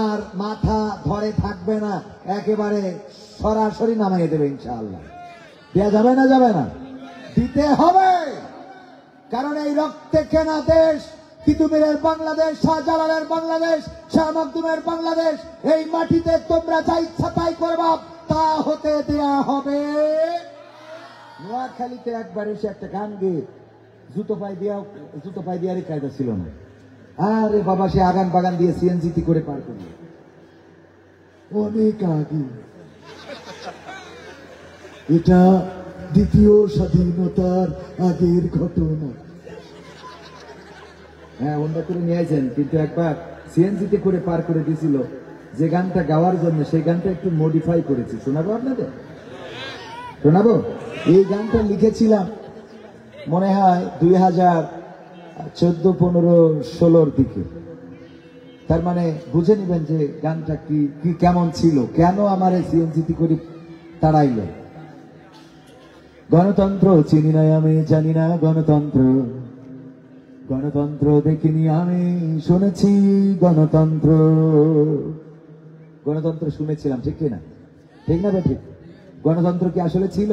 আর মাথা ধরে থাকবে না, একেবারে সরাসরি নামাইয়ে দেবে ইনশাআল্লাহ। দেয়া যাবে না? যাবে না, দিতে হবে। কারণ এই রক্তে কেনা দেশ, তিতুমিরের বাংলাদেশ, শাহজালালের বাংলাদেশ, শাহ মাকদুমের বাংলাদেশ, এই মাটিতে তোমরা যা ইচ্ছা তাই করবা, তা হতে দেয়া হবে। নোয়াখালীতে একবার এসে একটা গান গেয়ে জুতো পাই দেওয়ারই কায়দা ছিল না। আরে বাবা, সে আগান বাগান দিয়ে সিএনজিটি করে পার করল, অনেক আগে। এটা দ্বিতীয় স্বাধীনতার আগের ঘটনা। হ্যাঁ, অন্য করে নিয়ে আসেন, কিন্তু একবার সিএনজিতে করে পার করে দিয়েছিল। যে গানটা গাওয়ার জন্য সেই গানটা একটু মডিফাই করেছি, শোনাবো আপনাদের? শোনাবো? এই গানটা লিখেছিলাম মনে হয় 2014-15-16 দিকে। তার মানে বুঝে নিবেন যে গানটা কি কেমন ছিল, কেন আমার সিএনজিতে করে তাড়াইল। গণতন্ত্র চিনি না আমি, জানি না গণতন্ত্র, গণতন্ত্র দেখিনি আমি, শুনেছি গণতন্ত্র। গণতন্ত্র শুনেছিলাম, ঠিক কিনা? ঠিক না? ঠিক। গণতন্ত্র কি আসলে ছিল?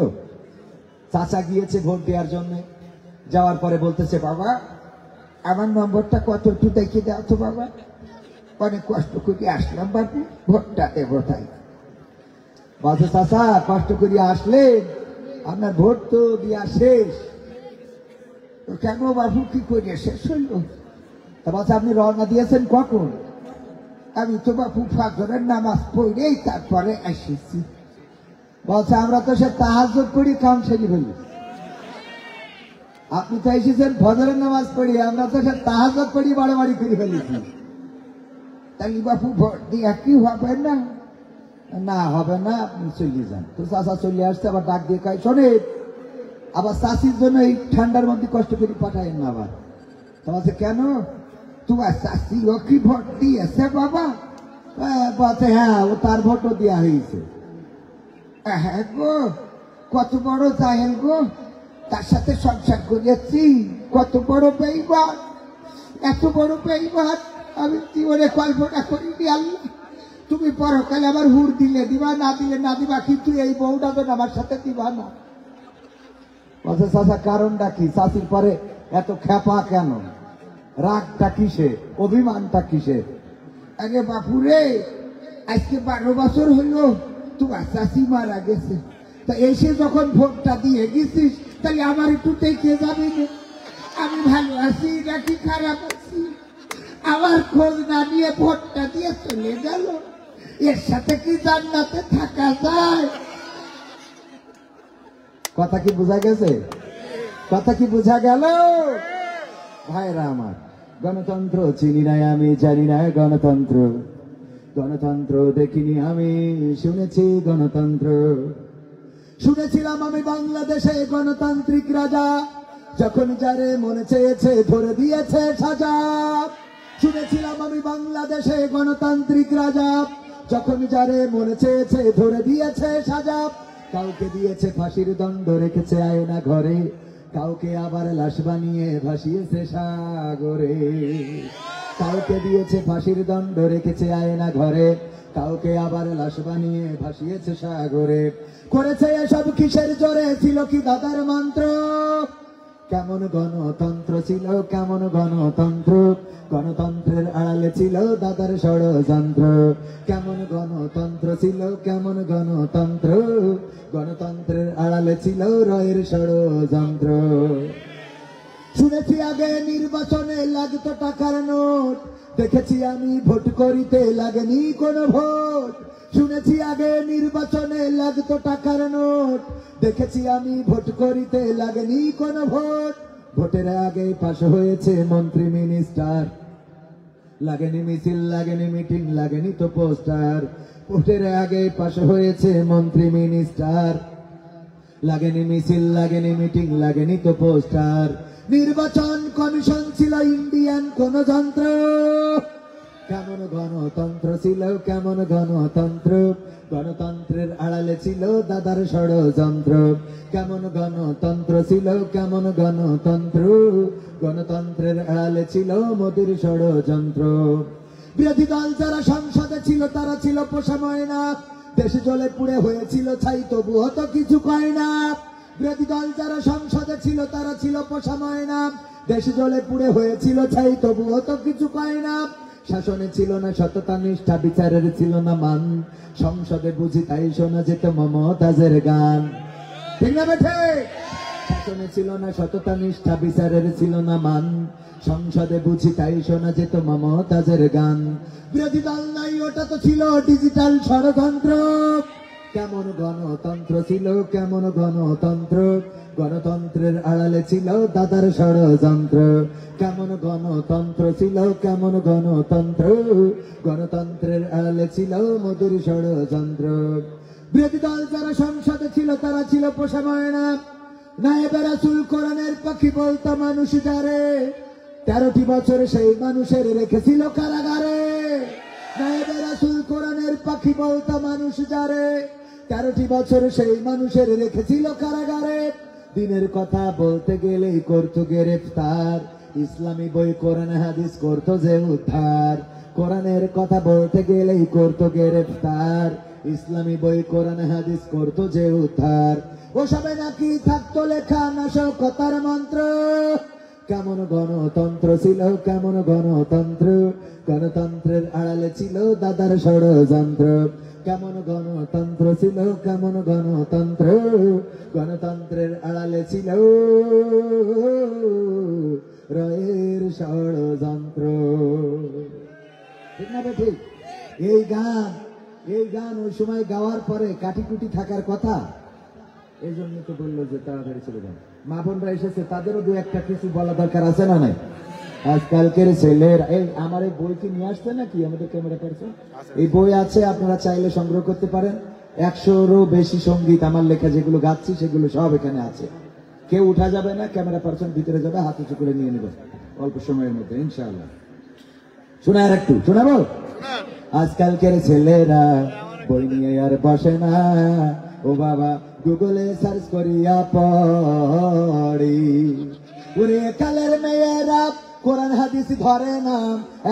চাচা গিয়েছে ভোট দেওয়ার জন্য, যাওয়ার পরে বলতেছে, বাবা আমার নম্বরটা কত একটু দেখে দাও তো বাবা, অনেক কষ্ট করে আসলাম বাবু, ভোটটা দেবো তাই। বলছে, চাচা কষ্ট করে আসলেন, আপনার ভোট তো দিয়া শেষ। কেন বাবু, কি করে শেষ হইল? তা বলছে, আপনি রওনা দিয়েছেন কখন? আমি তো বাবু ফজরের নামাজ পড়েই তারপরে এসেছি। বলছে, আমরা তো সে তাহাজ্জুদ পড়ি কাউন্সিলি বলি, আপনি তো এসেছেন ফজরের নামাজ পড়ি, আমরা তো সে তাহাজ্জুদ পড়ি বাড়াবাড়ি করে ফেলেছি। তাহলে বাবু ভোট দিয়া কি হবে না? না হবে না, আপনি চলে যান। তো চাচা চলে আসছে, আবার ডাক দিয়ে কয়, শোনে আবার চাষির জন্য এই ঠান্ডার মধ্যে কষ্ট করে পাঠায়েন না আবার। তো বলছে, কেন? তোমার চাষি ও কি ভোট দিয়েছে বাবা? বলছে, হ্যাঁ, ও তার ভোটও দেওয়া হয়েছে। হ্যাঁ গো, কত বড় জাহেল গো, তার সাথে সংসার করেছি, কত বড় বেঈমান, এত বড় বেঈমান আমি জীবনে কল্পনা করিনি। আল্লাহ, তুমি পরকালে আমার হুর দিলে দিবা, না দিলে না দিবা, কিন্তু এই বউটা তো আমার সাথে দিবা না। বলছে, চাচা কারণটা কি? চাষির পরে এত খেপা কেন? রাগটা কিসে? অভিমানটা কিসে? আগে বাপুরে, আজকে 12 বছর হইল তোমার চাষি মারা গেছে, তা এসে যখন ভোটটা দিয়ে গেছিস, তাহলে আমার একটু দেখে যাবি না আমি ভালো আছি নাকি খারাপ আছি? আমার খোঁজ না নিয়ে ভোটটা দিয়ে চলে গেল, এর সাথে কি জান্নাতে থাকা যায়? কথা কি বোঝা গেছে? কথা কি বোঝা গেল? ভাইরা আমার, গণতন্ত্র চিনি না আমি, জানি না গণতন্ত্র, গণতন্ত্র দেখিনি আমি, শুনেছি গণতন্ত্র। শুনেছিলাম আমি বাংলাদেশে গণতান্ত্রিক রাজা, যখন যারে মনে চেয়েছে ধরে দিয়েছে সাজা। শুনেছিলাম আমি বাংলাদেশে গণতান্ত্রিক রাজা, যখন যারে মনে চেয়েছে ধরে দিয়েছে সাজা। কাউকে দিয়েছে ফাঁসির দণ্ড, রেখেছে আয়না ঘরে, কাউকে আবার লাশ বানিয়ে ভাসিয়েছে সাগরে। কাউকে দিয়েছে ফাঁসির দণ্ড, রেখেছে আয়না ঘরে, কাউকে আবার লাশ বানিয়ে ভাসিয়েছে সাগরে। করেছে এসব কিসের জোরে? ছিল কি দাদার মন্ত্র? কেমন গণতন্ত্র ছিল, কেমন গণতন্ত্র? গণতন্ত্রের আড়ালে ছিল দাদার ষড়যন্ত্র। কেমন গণতন্ত্র ছিল, কেমন গণতন্ত্র? গণতন্ত্রের আড়ালে ছিল রয়ের ষড়যন্ত্র। শুনেছি আগে নির্বাচনে লাগতো টাকার নোট, দেখেছি আমি ভোট করিতে লাগেনি কোনো ভোট। শুনেছি আগে নির্বাচনে লাগতো টাকার নোট, দেখেছি আমি ভোট করিতে লাগেনি কোনো ভোট। ভোটের আগে পাশ হয়েছে মন্ত্রী মিনিস্টার, লাগেনি মিছিল, লাগেনি মিটিং, লাগেনি তো পোস্টার। ভোটের আগে পাশ হয়েছে মন্ত্রী মিনিস্টার, লাগেনি মিছিল, লাগেনি মিটিং, লাগেনি তো পোস্টার। নির্বাচন কমিশন ছিল ইন্ডিয়ান কোন যন্ত্র, কেমন গণতন্ত্র ছিল, কেমন গণতন্ত্র। গণতন্ত্রের আড়ালে ছিল দাদার ষড়যন্ত্র, কেমন গণতন্ত্র ছিল, কেমন গণতন্ত্র। গণতন্ত্রের আড়ালে ছিল মোদির ষড়যন্ত্র। বিরোধী দল যারা সংসদে ছিল তারা ছিল পোষা ময়না, দেশ জলে পুড়ে হয়েছিল ছাই তবুও তো কিছু কয় না। বিরোধী দল যারা সংসদে ছিল তারা ছিল পোষা ময়না, দেশ জলে পুড়ে হয়েছিল ছাই তবুও তো কিছু কয় না। শাসনে ছিল না সততা নিষ্ঠা, বিচারের ছিল না মান, সংসদে বুঝি তাই শোনা যেত মমতাজের গান। ঠিক না বেঠে? শাসনে ছিল না সততা নিষ্ঠা, বিচারের ছিল না মান, সংসদে বুঝি তাই শোনা যেত মমতাজের গান। বিরোধী দল নাই, ওটা তো ছিল ডিজিটাল ষড়যন্ত্র, কেমন গণতন্ত্র ছিল, কেমন গণতন্ত্র। গণতন্ত্রের আড়ালে ছিল দাদার ষড়যন্ত্র, কেমন গণতন্ত্র ছিল, কেমন গণতন্ত্র। গণতন্ত্রের আড়ালে ছিল মোদির ষড়যন্ত্র। বিরোধী দল যারা সংসদে ছিল তারা ছিল পোষা ময়না, নায়েবে রাসূল কোরআনের পাখি বলতো মানুষ যারে, 13টি বছর সেই মানুষের রেখেছিল কারাগারে। নায়েবে রাসূল কোরআনের পাখি বলতো মানুষ যারে, 13টি বছর সেই মানুষের রেখেছিল কারাগারে। দিনের কথা বলতে গেলেই করতো গ্রেফতার, ইসলামী বই কোরআন হাদিস করতো যে উদ্ধার। কোরআনের কথা বলতে গেলেই করতো গ্রেফতার, ইসলামী বই কোরআন হাদিস করতো যে উদ্ধার। ওসবে নাকি থাকতো লেখা নাশকতার মন্ত্র, কেমন গণতন্ত্র ছিল, কেমন গণতন্ত্র। গণতন্ত্রের আড়ালে ছিল দাদার ষড়যন্ত্র, কেমন গণতন্ত্র ছিল, কেমন গণতন্ত্র। গণতন্ত্রের আড়ালে ছিল রয়ের ষড়যন্ত্র। ঠিক না ঠিক? এই গান ওই সময় গাওয়ার পরে কাটিকুটি থাকার কথা, এই জন্য তো বললো যে তাড়াতাড়ি চলে যান। মা বোনরা এসেছে, তাদেরও দু একটা কিছু বলা দরকার আছে না নাই? আজকালকের ছেলের এই আমার এই বই কি নিয়ে আসছে নাকি আমাদের ক্যামেরা পারছেন? এই বই আছে, আপনারা চাইলে সংগ্রহ করতে পারেন। 100-রও বেশি সঙ্গীত আমার লেখা যেগুলো গাচ্ছি সেগুলো সব এখানে আছে। কেউ উঠা যাবে না, ক্যামেরা পারসন ভিতরে যাবে, হাত উঁচু করে নিয়ে নেবে অল্প সময়ের মধ্যে ইনশাআল্লাহ। শোনা আর একটু শোনাবো। আজকালকের ছেলেরা বই নিয়ে আর বসে না, ও বাবা গুগলে সার্চ করিয়া পড়ি। ওরে কালের মেয়েরা কোরআন হাদিস ধরে না,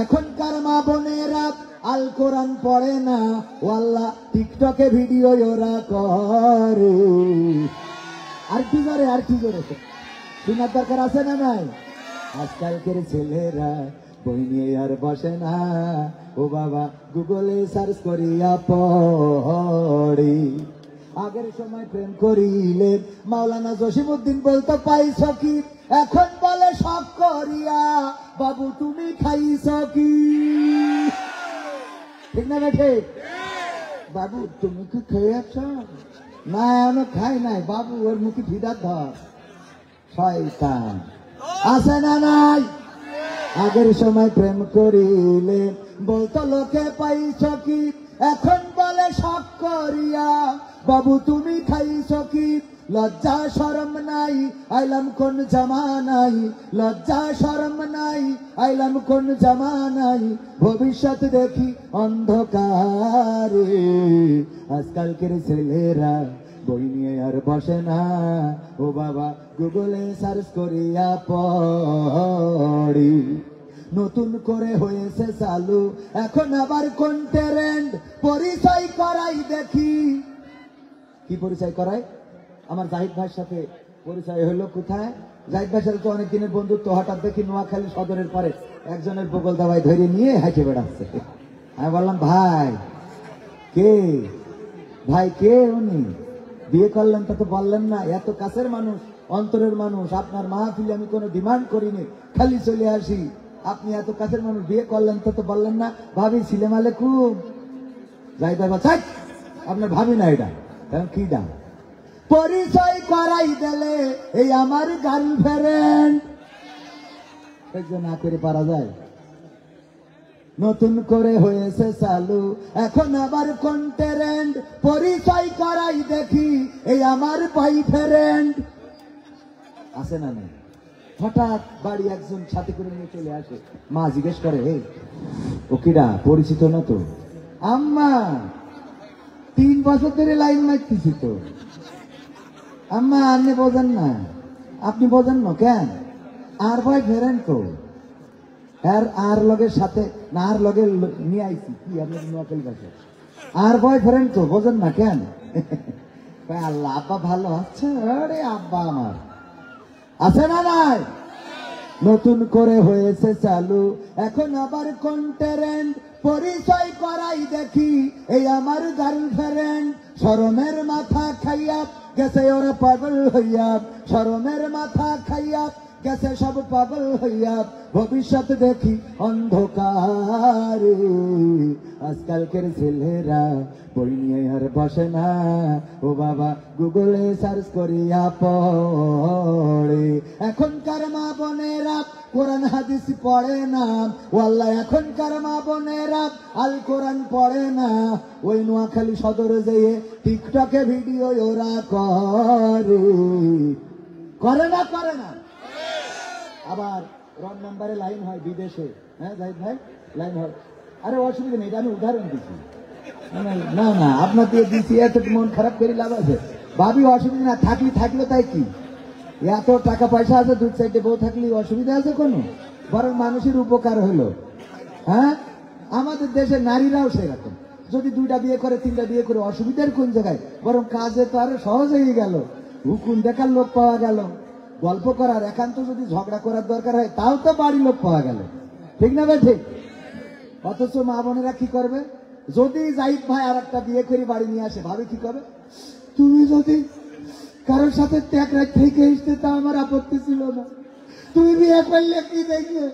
এখনকার মা বোনেরা আল কোরআন পড়ে না, ও আল্লাহ টিকটকে ভিডিও ওরা করে। আর কি করে শোনার দরকার আছে না নাই? আজকালকের ছেলেরা বই নিয়ে আর বসে না, ও বাবা গুগলে সার্চ করিয়া পড়ি। আগের সময় প্রেম করিলে মাওলানা জসিমউদ্দিন বলতো পাইছ কি, এখন বলে শখ করিয়া বাবু তুমি খাইছ কি। ঠিক না ঠিক? বাবু তুমি কি খেয়েছ? না আমি খাই নাই। বাবু ওর মুখে ভিড়ার ধর, শয়তান আছে না নাই? আগের সময় প্রেম করিলে বলতো লোকে পাইছ কি, এখন বলে শখ করিয়া বাবু তুমি খাইছ কি। লজ্জা শরম নাই, আইলাম কোন জামানাই, লজ্জা শরম নাই, আইলাম কোন জামানাই। ভবিষ্যৎ দেখি অন্ধকারে। আজকালকের ছেলেরা বই নিয়ে আর বসে না, ও বাবা গুগলে সার্চ করিয়া পড়ি। নতুন করে হয়েছে চালু এখন আবার কোন ট্রেন্ড, পরিচয় করাই দেখি। কি পরিচয় করায়? আমার জাহিদ ভাইয়ের সাথে পরিচয় হলো কোথায়? জাহিদ ভাইয়ের সাথে তো অনেক দিনের বন্ধুত্ব, হঠাৎ দেখি নোয়াখালী সদরের পরে একজনের বগল দাবাই ধরে নিয়ে হাঁটে বেড়াচ্ছে। আমি বললাম ভাই কে? ভাই কে উনি? বিয়ে করলেন তা তো বললেন না, এত কাছের মানুষ অন্তরের মানুষ, আপনার মাহফিলে আমি কোনো ডিমান্ড করিনি, খালি চলে আসি। আপনি এত কাছের মানুষ, বিয়ে করলেন তো বললেন না ভাবি ছিলেম আলাইকুম, যাই বাবা চাই আপনার ভাবি না, এটা কারণ কি দাম পরিচয় করাই দিলে এই আমার গার্লফ্রেন্ড, না করে পারা যায়। নতুন করে হয়েছে চালু এখন আবার কন্টেরেন্ট, পরিচয় করাই দেখি এই আমার বয়ফ্রেন্ড। আছে না নেই? হঠাৎ বাড়ি একজন সাথে করে নিয়ে চলে আসে, মা জিজ্ঞেস করে এই ও কিরা, পরিচিত না তো? আম্মা 3 বছর ধরে লাইন মারতেছি তো। আম্মা আপনি বোঝেন না, আপনি বোঝেন না কেন? আর বয়ফ্রেন্ড তো আর লগের সাথে না, আর লগে নিয়ে আইছি কি আপনি নোয়াখালী ভাষা, আর বয়ফ্রেন্ড তো বোঝেন না কেন? আল্লাহ আব্বা ভালো আছে, আরে আব্বা আমার আছে না নাই? নতুন করে হয়েছে চালু এখন আবার কন্টেরেন্ট, পরিচয় করাই দেখি এই আমার গার্লফ্রেন্ড। শরমের মাথা খাইয়া গেছে ওরা পাগল হইয়া, শরমের মাথা খাইয়া গেছে সব পাগল হইয়া, ভবিষ্যৎ দেখি অন্ধকার। আজকালকের ছেলেরা বই নিয়ে আর বসে না, ও বাবা গুগলে সার্চ করিয়া পড়ে। এখনকার মা বোনেরা কোরআন হাদিস পড়ে না, ওয়াল্লাহ এখনকার মা বোনেরা আল কোরআন পড়ে না। ওই নোয়াখালী সদরে যেয়ে টিকটকে ভিডিও ওরা করে না, করে না। আবার রং নাম্বারে লাইন হয় বিদেশে, হ্যাঁ জাহিদ ভাই লাইন হয়, আরে অসুবিধা নেই, এটা আমি উদাহরণ দিচ্ছি। না না আপনার দিয়ে দিচ্ছি, এত মন খারাপ করে লাভ আছে? ভাবি অসুবিধা না, থাকলো তাই কি, এত টাকা পয়সা আছে, 2 সাইডে বউ থাকলে অসুবিধা আছে কোনো? বরং মানুষের উপকার হলো। হ্যাঁ আমাদের দেশের নারীরাও সেরকম, যদি 2টা বিয়ে করে 3টা বিয়ে করে অসুবিধার কোন জায়গায়? বরং কাজে তো আরো সহজ হয়ে গেল, হুকুম দেখার লোক পাওয়া গেল, গল্প করার একান্ত যদি ঝগড়া করার দরকার হয় তাও তো বাড়ির লোক পাওয়া গেল, ঠিক না ভাই? ঠিক। অথচ মা বোনেরা কি করবে? যদি জাহিদ ভাই আর একটা বিয়ে করে বাড়ি নিয়ে আসে, ভাবে কি করবে? তুমি যদি কারোর সাথে ত্যাগ রাখ থেকে আসতে তা আমার আপত্তি ছিল না, তুমি বিয়ে করলে কি দেখবে?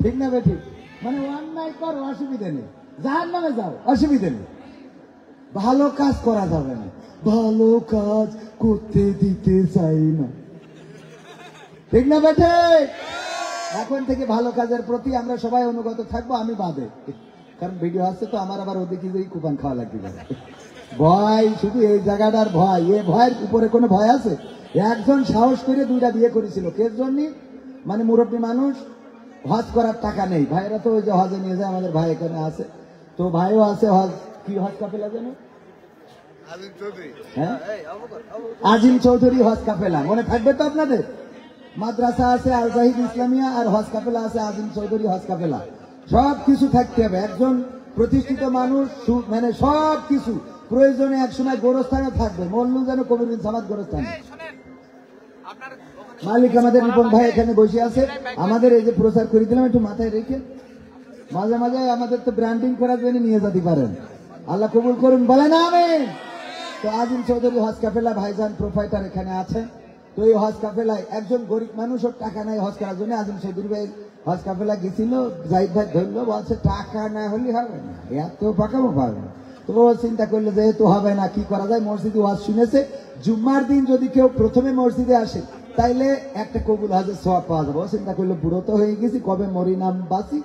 ঠিক না ভাই? ঠিক। মানে অন্যায় কর, অসুবিধা নেই, জাহান্নামে যাও, অসুবিধা নেই, ভালো কাজ করা যাবে না, ভালো কাজ করতে দিতে চাই না, ঠিক না বেঠে? এখন থেকে ভালো কাজের প্রতি আমরা সবাই অনুগত থাকবো, আমি বাদে, কারণ ভিডিও আসছে তো আমার, আবার ওদিকে যে কুপান খাওয়া লাগবে। ভয় শুধু এই জায়গাটার ভয়, এ ভয়ের উপরে কোনো ভয় আছে? একজন সাহস করে 2টা বিয়ে করেছিল, কের জন্য? মানে মুরব্বী মানুষ, হজ করার টাকা নেই, ভাইরা তো ওই যে হজে নিয়ে যায়, আমাদের ভাই এখানে আছে, তো ভাইও আছে হজ, কি হজ কাফেলা যেন, হ্যাঁ আজিম চৌধুরী হজ কাফেলা, মনে থাকবে তো আপনাদের? মাদ্রাসা আছে আল জাহিদ ইসলামিয়া, আর হজ কাফেলা আছে আজিম চৌধুরী হজ কাফেলা। সব কিছু থাকতে হবে, একজন প্রতিষ্ঠিত মানুষ, মানে সব কিছু প্রয়োজনে একসময় গোরস্থানে থাকবে, মল্লু যেন কবির বিন সামাদ গোরস্থানে। মালিক আমাদের রিপন ভাই এখানে বসে আছে, আমাদের এই যে প্রচার করে দিলাম, একটু মাথায় রেখে মাঝে মাঝে আমাদের তো ব্র্যান্ডিং করার জন্য নিয়ে যেতে পারেন, আল্লাহ কবুল করুন, বলে না আমিন। তো আজিম চৌধুরী হজ কাফেলা ভাইজান প্রোফাইটার এখানে আছে, তো এই হজ কাফেলায় একজন গরিব মানুষের টাকা নাই হজ করার জন্য, আজিম চৌধুরী ভাই হজ কাফেলা গেছিল, জাহিদ ভাই ধরলো, বলছে টাকা না হলে হবে না, এত পাকাবো পাবে না। তো ও চিন্তা করলো যেহেতু হবে না, কি করা যায়? মসজিদে ওয়াজ শুনেছে, জুম্মার দিন যদি কেউ প্রথমে মসজিদে আসে তাইলে একটা কবুল হজের সওয়াব পাওয়া যাবে। ও চিন্তা করলো বুড়ো তো হয়ে গেছি, কবে মরি নাম বাঁচি,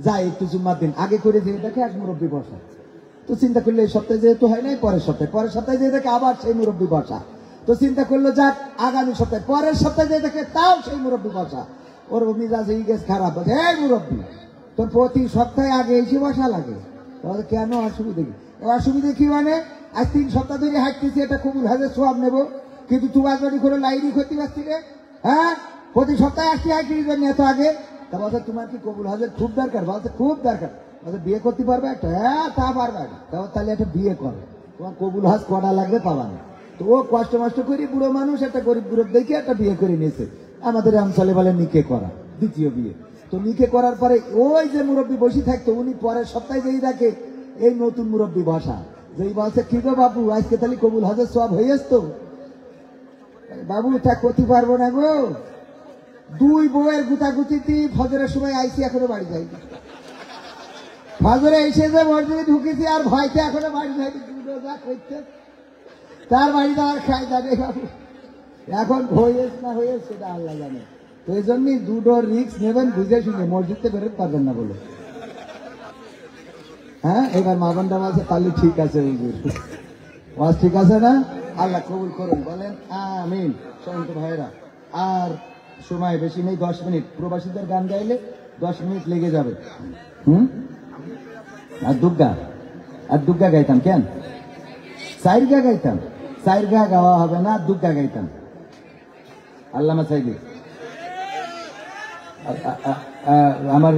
যাই একটু জুম্মার দিন আগে করে দিয়ে দেখে এক মুরব্বী বসা। তো চিন্তা করলো এই সপ্তাহে যেহেতু হয় নাই, পরের সপ্তাহে যেয়ে দেখে আবার সেই মুরব্বী বসা। তো চিন্তা করলো যাক আগামী সপ্তাহে, পরের সপ্তাহে যেয়ে দেখে তাও সেই মুরব্বী বসা। ওর মিজাজ এই গেছে খারাপ, বলছে এই মুরব্বী তোর প্রতি সপ্তাহে আগে এসে বসা লাগে, তাহলে কেন অসুবিধা কি? অসুবিধা কি মানে আজ 3 সপ্তাহ ধরে হাঁটতেছি, এটা কবুল হজের সওয়াব নেবো, কিন্তু তুই আজ বাড়ি করে লাইনই করতে পারছি রে, হ্যাঁ প্রতি সপ্তাহে আসছি হাঁটির জন্য এত আগে। তা বলছে তোমার কি কবুল হজের খুব দরকার? বলছে খুব দরকার। বলছে বিয়ে করতে পারবে একটা? হ্যাঁ তা পারবে। তাহলে একটা বিয়ে করে, তোমার কবুল হজ করা লাগবে, পাবা না। তো ও কষ্ট মষ্ট করি, বুড়ো মানুষ একটা গরিব বুড়ো দেখে একটা বিয়ে করে নিয়েছে, আমাদের অঞ্চলে বলে নিকে করা, দ্বিতীয় বিয়ে। তো নিকে করার পরে ওই যে মুরব্বী বসে থাকতো, উনি পরের সপ্তাহে যেই দেখে এই নতুন মুরব্বী বসা, যেই বলছে কি গো বাবু আজকে তাহলে কবুল হজের সব হয়ে আসতো, বাবু তা করতে পারবো না গো, 2 বউয়ের গুতাগুতিতে ফজরের সময় আইসি এখনো বাড়ি যাইনি, ফজরে এসে যে মসজিদে ঢুকেছি আর ভয়তে এখনো বাড়ি যাইনি, দুটো যা করছে তার বাড়িতে আর খাই যাবে বাবু, এখন হয়েছে না হয়েছে সেটা আল্লাহ জানে। তো এই জন্যই দুটো রিস্ক নেবেন বুঝে শুনে, মসজিদে বেরোতে পারবেন না বলে। হ্যাঁ এবার মা বোনটা বলছে তাহলে ঠিক আছে হুজুর, ওয়াজ ঠিক আছে না, আল্লাহ কবুল করুন, বলেন আমিন। শান্ত ভাইরা আর সময় বেশি নেই, 10 মিনিট, প্রবাসীদের গান গাইলে 10 মিনিট লেগে যাবে। আর দুগ্গা গাইতাম কেন, চাইরগা গাইতাম, চাইরগা গাওয়া হবে না, দুগ্গা গাইতাম। আল্লামা সাইদি আমার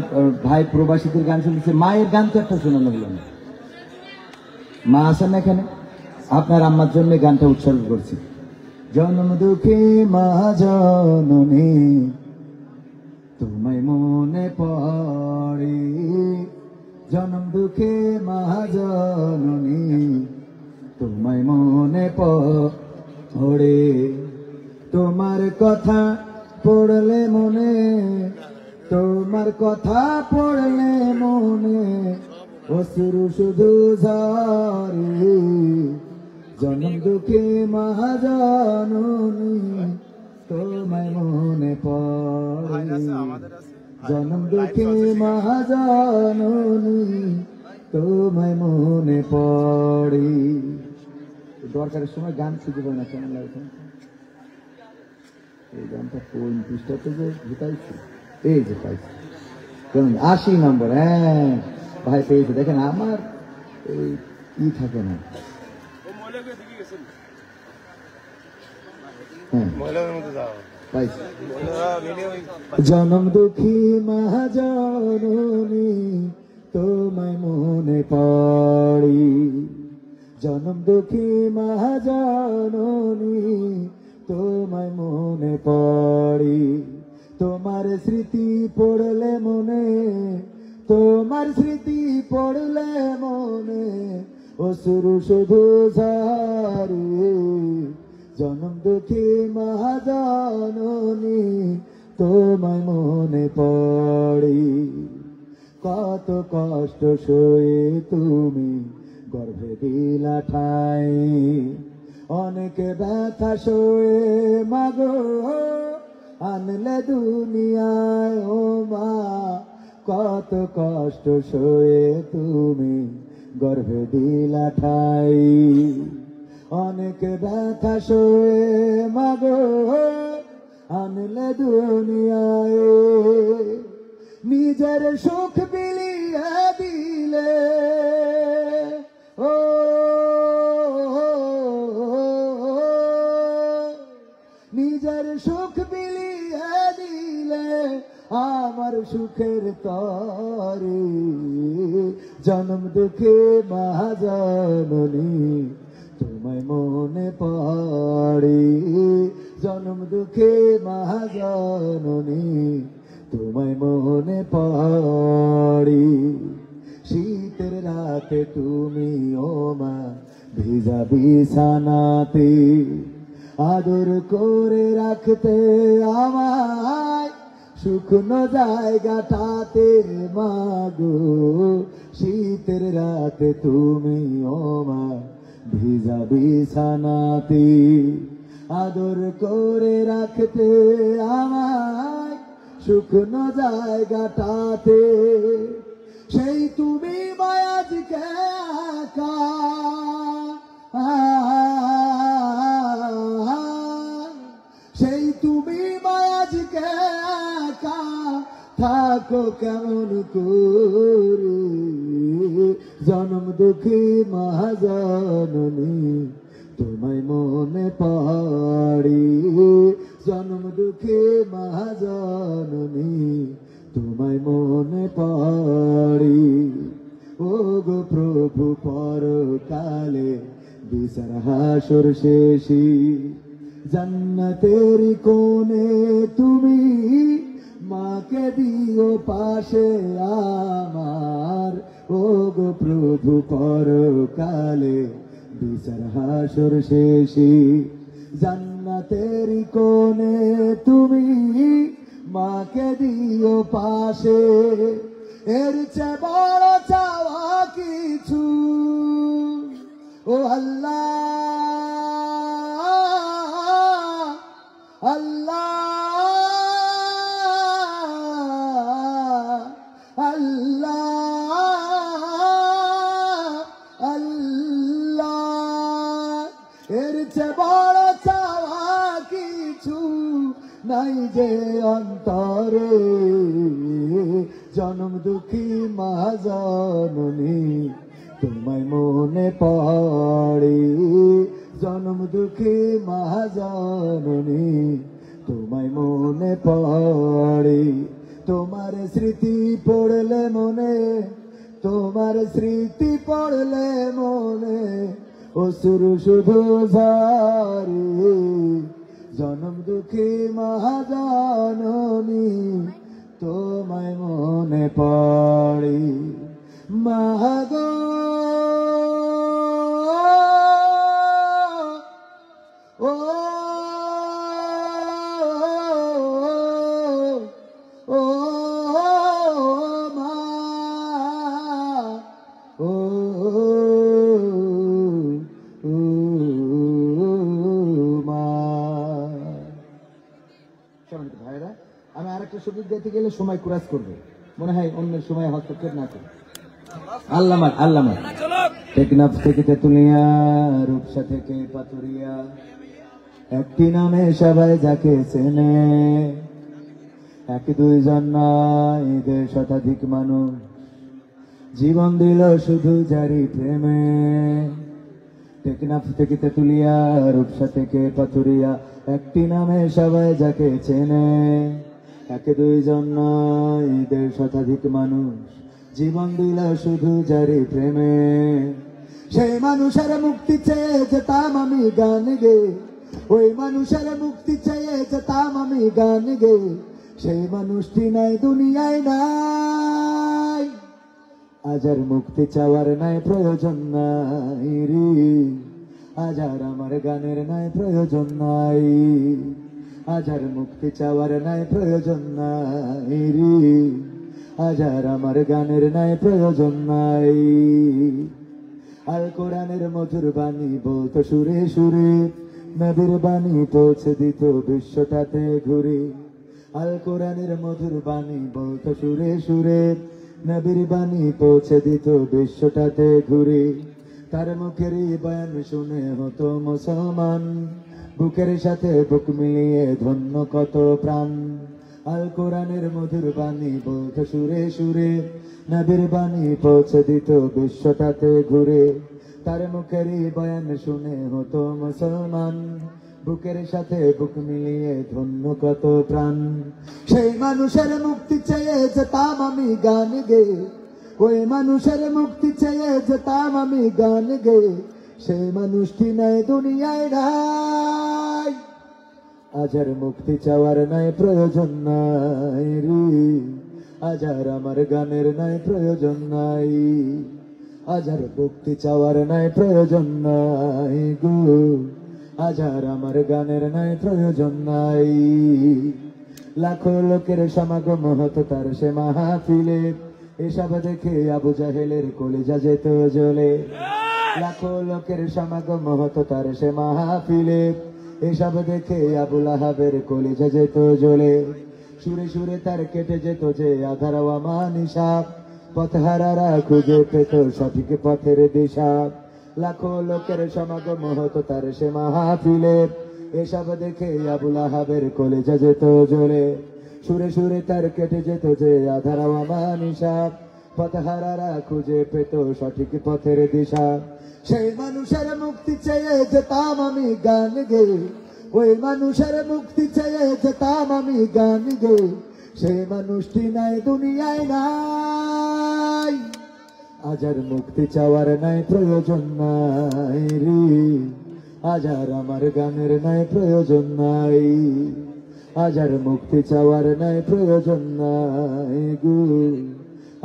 ভাই প্রবাসীদের গান শুনছে, মায়ের গান তো একটা শোনানো হলো না, মা আছেন এখানে, আপনার আম্মার জন্য গানটা উৎসর্গ করছি। জনম দুঃখে মা জননী তোমায় মনে পড়ে, জনম দুঃখে মা জননী তোমায় মনে পড়ে, তোমার কথা পড়লে মনে, তোমার কথা পড়লে মনে অশ্রু শুধু ঝরে, জনম দুঃখে মা জননী তোমায় মনে পড়ে, জনম দুঃখে মা জননী তোমায় মনে পড়ে। দরকারের সময় গান খুঁজে পাই না, কেমন লাগে এই গানটা, কোন পৃষ্ঠাতে যে ভুতাইছি, এই যে পাইছি, কেমন 80 নম্বর। হ্যাঁ ভাই পেয়েছে, দেখেন আমার এই ই থাকে না। জনম দুঃখী মা জননী তোমায় মনে পড়ি, জনম দুঃখী মা জননী তোমায় মনে পড়ি, তোমার স্মৃতি পড়লে মনে, তোমার স্মৃতি পড়লে মনে অশ্রু শুধু ঝরে, জনম দুঃখী মা জননী তোমায় মনে পড়ি, কত কষ্ট সয়ে তুমি গর্ভে দিলা ঠাই, অনেক ব্যথা সয়ে মাগো আনলে দুনিয়ায় ও মা, কত কষ্ট সয়ে তুমি গর্ভে দিলা ঠাই, অনেক ব্যথা সয়ে মাগো আনলে দুনিয়ায়, নিজের সুখ বিলিয়ে দিলে ও নিজের সুখ বিলিয়ে দিলে আমার সুখের তরে, জনম দুঃখে মা জননী তোমায় মনে পড়ে, জনম দুঃখে মা জননী তোমায় মনে পড়ে, শীতের রাতে তুমি ও মা ভিজা বিছানাতে আদর করে রাখতে আমায় শুকনো জায়গাটাতে মাগো, শীতের রাতে তুমি ও মা ভিজা বিছানাতে আদর করে রাখতে আমায় শুকনো জায়গাটাতে, সেই তুমি মায়াজকে একা সেই তুমি মায়াজকে একা থাকো কেমন করে, জনম দুঃখী মা জননী তোমায় মনে পড়ে, জনম দুঃখী মা জননী তোমায় মনে পড়ে, ও গো প্রভু পরকালে বিচার হাসর শেষে জান্নাতের কোণে তুমি মাকে দিও পাশে আমার, ও গো প্রভু পরকালে হাসর শেষে জান্নাতেরি কোণে তুমি মাকে দিও পাশে, এর চেয়ে বড় চাওয়া কিছু ও আল্লাহ, আল্লাহ, আল্লাহ, আল্লাহ, এর চেয়ে বড় চাওয়া কিছু নাই যে অন্তরে, জনম দুঃখী মা জননী তোমায় মনে পড়ে, জনম দুঃখী মা জননী তোমায় মনে পড়ে, তোমার স্মৃতি পড়লে মনে, তোমার স্মৃতি পড়লে মনে অশ্রু শুধু ঝরে, জনম দুঃখী মা জননী তোমায় মনে পড়ে। মা গো ও ও মা, ও মা। সম্মানিত ভাইরা, আমি আরেকটা সুযোগ দিতে গেলে সময় ক্রাস করবে, মনে হয় অন্যের সময় হস্তক্ষেপ না করে। আল্লামা টেকনাফ থেকে তেতুলিয়া, রূপসা থেকে পাতুরিয়া, একটি নামে সবাই যাকে চেনে, এক দুইজন নয় এদের শতাধিক মানুষ জীবন দিল শুধু যারি প্রেমে। টেকনাফ থেকে তেতুলিয়া, রূপসা থেকে পাতুরিয়া, একটি নামে সবাই যাকে চেনে, এক দুইজন নয় এদের শতাধিক মানুষ জীবন দিল শুধু যারি প্রেমে। সেই মানুষের মুক্তি চেয়ে যেতাম আমি গান গে, ওই মানুষের মুক্তি চেয়ে যেতাম আমি গান গে, সেই মানুষটি নাই দুনিয়ায় নাই, আজ আর মুক্তি চাওয়ার নাই প্রয়োজন নাই রে, আজ আর আমার গানের নাই প্রয়োজন নাই, আজ আর মুক্তি চাওয়ার নাই প্রয়োজন নাই রে, আজ আর আমার গানের নাই প্রয়োজন নাই। আল কোরআনের মধুর বাণী বলতো সুরে সুরে, নবীর বাণী পৌঁছে দিত বিশ্বটাতে ঘুরে, আল কোরআনের মধুর বাণী বলতো সুরে সুরে, নবীর বাণী পৌঁছে দিত বিশ্বটাতে ঘুরে, তার মুখের বয়ান শুনে হতো মুসলমান, বুকের সাথে বুক মিলিয়ে ধন্য কত প্রাণ। আল কোরআনের মধুর বাণী বলতো সুরে সুরে, নবীর বাণী পৌঁছে দিত বিশ্বটাতে ঘুরে, তার মুখের বয়ান শুনে হতো মুসলমান, বুকের সাথে বুক মিলিয়ে ধন্য কত প্রাণ। সেই মানুষের মুক্তি চেয়ে যেতাম আমি গান গে, ওই মানুষের মুক্তি চেয়ে যেতাম আমি গান গে, সেই মানুষটি নাই দুনিয়ায় নাই, আজ আর মুক্তি চাওয়ার নাই প্রয়োজন নাই রে, আজ আর আমার গানের নাই প্রয়োজন নাই, আজ আর মুক্তি চাওয়ার নাই প্রয়োজন নাই গো, আজ আর আমার গানের নাই প্রয়োজন নাই। লাখো লোকের সমাগম হতো তার সে মাহফিলে, এসব দেখে আবু জাহেলের কলিজা যেত জ্বলে, লাখো লোকের সমাগম হতো তার সে মাহফিলে, এসব দেখে আবু লাহাবের কলিজা যেত জ্বলে, সুরে সুরে তার কেটে যেত যে আধার আমানিশা, পথহারারা খুঁজে পেত সঠিক পথের দিশা, লাখো লোকের সমাগম হতো তার সে মাহফিলে, এসব দেখে আবু লাহাবের কলিজা যেত জ্বলে, সুরে সুরে তার কেটে যেত যে আধার আমানিশা, পথহারারা খুঁজে পেত সঠিক পথের দিশা। সেই মানুষের মুক্তি চেয়ে যেতাম আমি গান গে, ওই মানুষের মুক্তি চেয়ে যেতাম আমি গান গে, সেই মানুষটি নাই দুনিয়ায় নাই, আজ আর মুক্তি চাওয়ার নাই প্রয়োজন নাই রে, আজ আর আমার গানের নাই প্রয়োজন নাই, আজ আর মুক্তি চাওয়ার নাই প্রয়োজন নাই গো,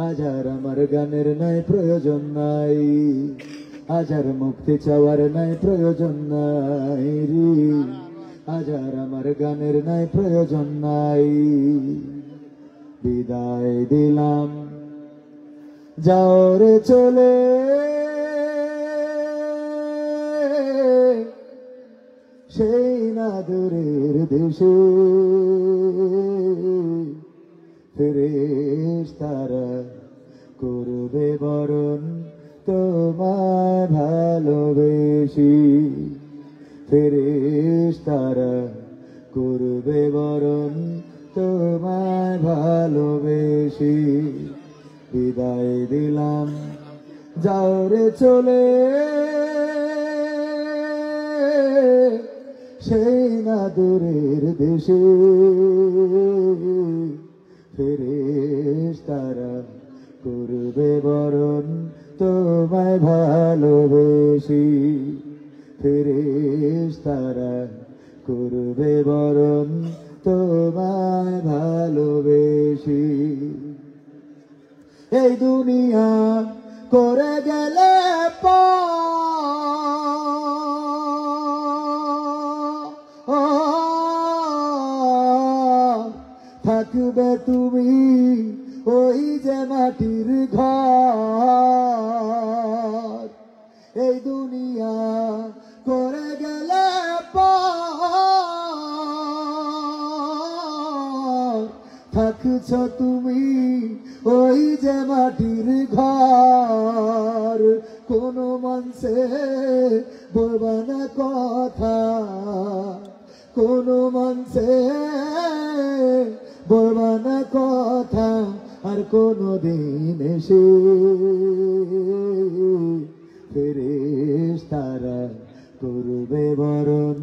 আজ আর আমার গানের নাই প্রয়োজন নাই। আজার মুক্তি চাওয়ার নাই প্রয়োজন নাই রে, আজার আমার গানের নাই প্রয়োজন নাই। বিদায় দিলাম যাও রে চলে, সেই না দূরের দেশে ফেরেশতারা করবে বরণ তোমায় ভালোবেসে, ফেরেশতারা করবে বরণ তোমায় ভালোবেসে। বিদায় দিলাম যাও রে চলে, সেই না দূরের দেশে ফেরেশতারা করবে বরণ তোমায় ভালোবেসে, ফেরেশতারা করবে বরণ তোমায় ভালোবেসে। এই দুনিয়া করে গেলে থাকবে তুমি ওই যে মাটির ঘর। এই দুনিয়া করে গেলে থাকছ তুমি ওই যে মাটির ঘর। কোন মনসে বলবা না কথা, কোন মনসে বলবা না কথা, আর কোনো দিন এসে ফেরেশতারা করবে বরণ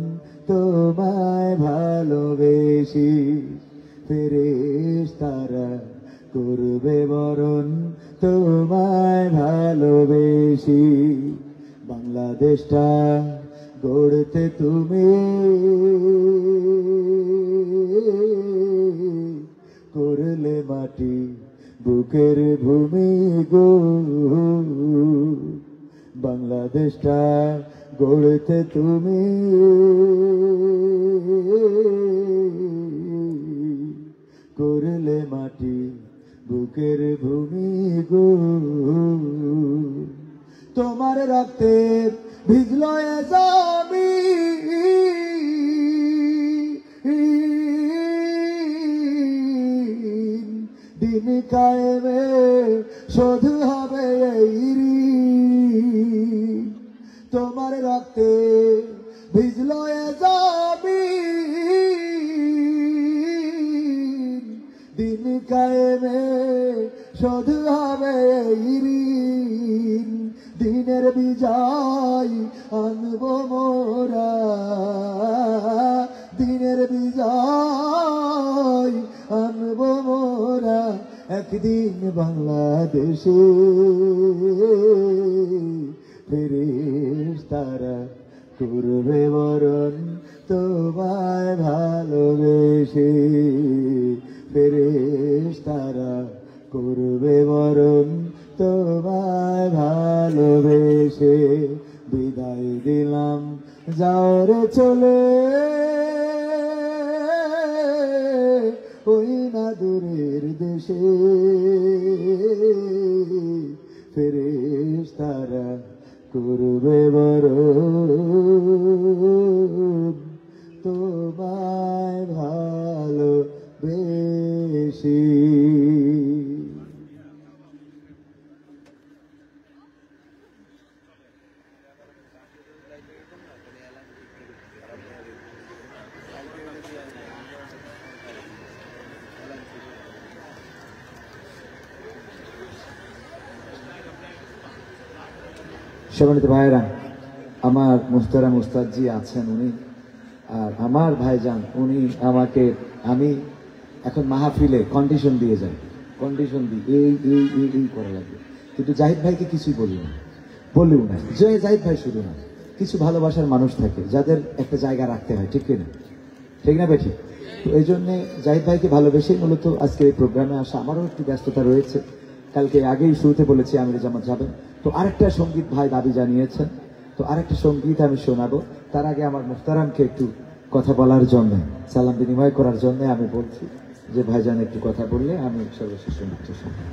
তোমায় ভালোবেসে, ফেরেশতারা করবে বরণ তোমায় ভালোবেসে। বাংলাদেশটা গড়তে তুমি করলে মাটি বুকের ভূমি গো, বাংলাদেশটা গড়তে তুমি করলে মাটি বুকের ভূমি গো। তোমার রক্তে ভিজলো এ জমিন, দিন কায়েমে শোধ হবে এই ঋণ। তোমার রক্তে ভিজলো এ জমিন, দিন কায়েমে শোধ হবে এই ঋণ। দিনের বিজয় আনবো মোরা, দিনের বিজয় আনবো মোরা একদিন বাংলাদেশে। ফেরেশতারা করবে বরণ তোমায় ভালোবেসে, ফেরেশতারা করবে বরণ তোমায় ভালোবেসে। বিদায় দিলাম যাও রে চলে, ওই না দূরের দেশে ফেরেশতারা করবে বরণ তোমায় ভালোবেসে। সম্মানিত ভাইরা, আমার মুস্তারাম উস্তাদজি আছেন উনি, আর আমার ভাইজান উনি আমাকে, আমি এখন মাহফিলে কন্ডিশন দিয়ে যাই, কন্ডিশন দিই এই এই এই এই করা লাগবে, কিন্তু জাহিদ ভাইকে কিছুই বলিও না, যে জাহিদ ভাই শুধু না, কিছু ভালোবাসার মানুষ থাকে যাদের একটা জায়গা রাখতে হয়, ঠিক কিনা, ঠিক না বেঠিক? তো এই জন্যে জাহিদ ভাইকে ভালোবেসেই মূলত আজকে এই প্রোগ্রামে আসা। আমারও একটু ব্যস্ততা রয়েছে, কালকে আগেই শুরুতে বলেছি আমির জামাত যাবেন। তো আরেকটা সঙ্গীত ভাই দাবি জানিয়েছেন, তো আরেকটা সঙ্গীত আমি শোনাবো। তার আগে আমার মুহতারামকে একটু কথা বলার জন্য, সালাম বিনিময় করার জন্য আমি বলছি যে ভাইজান একটু কথা বললে আমি সর্বশেষ সঙ্গীতটা শুনবো।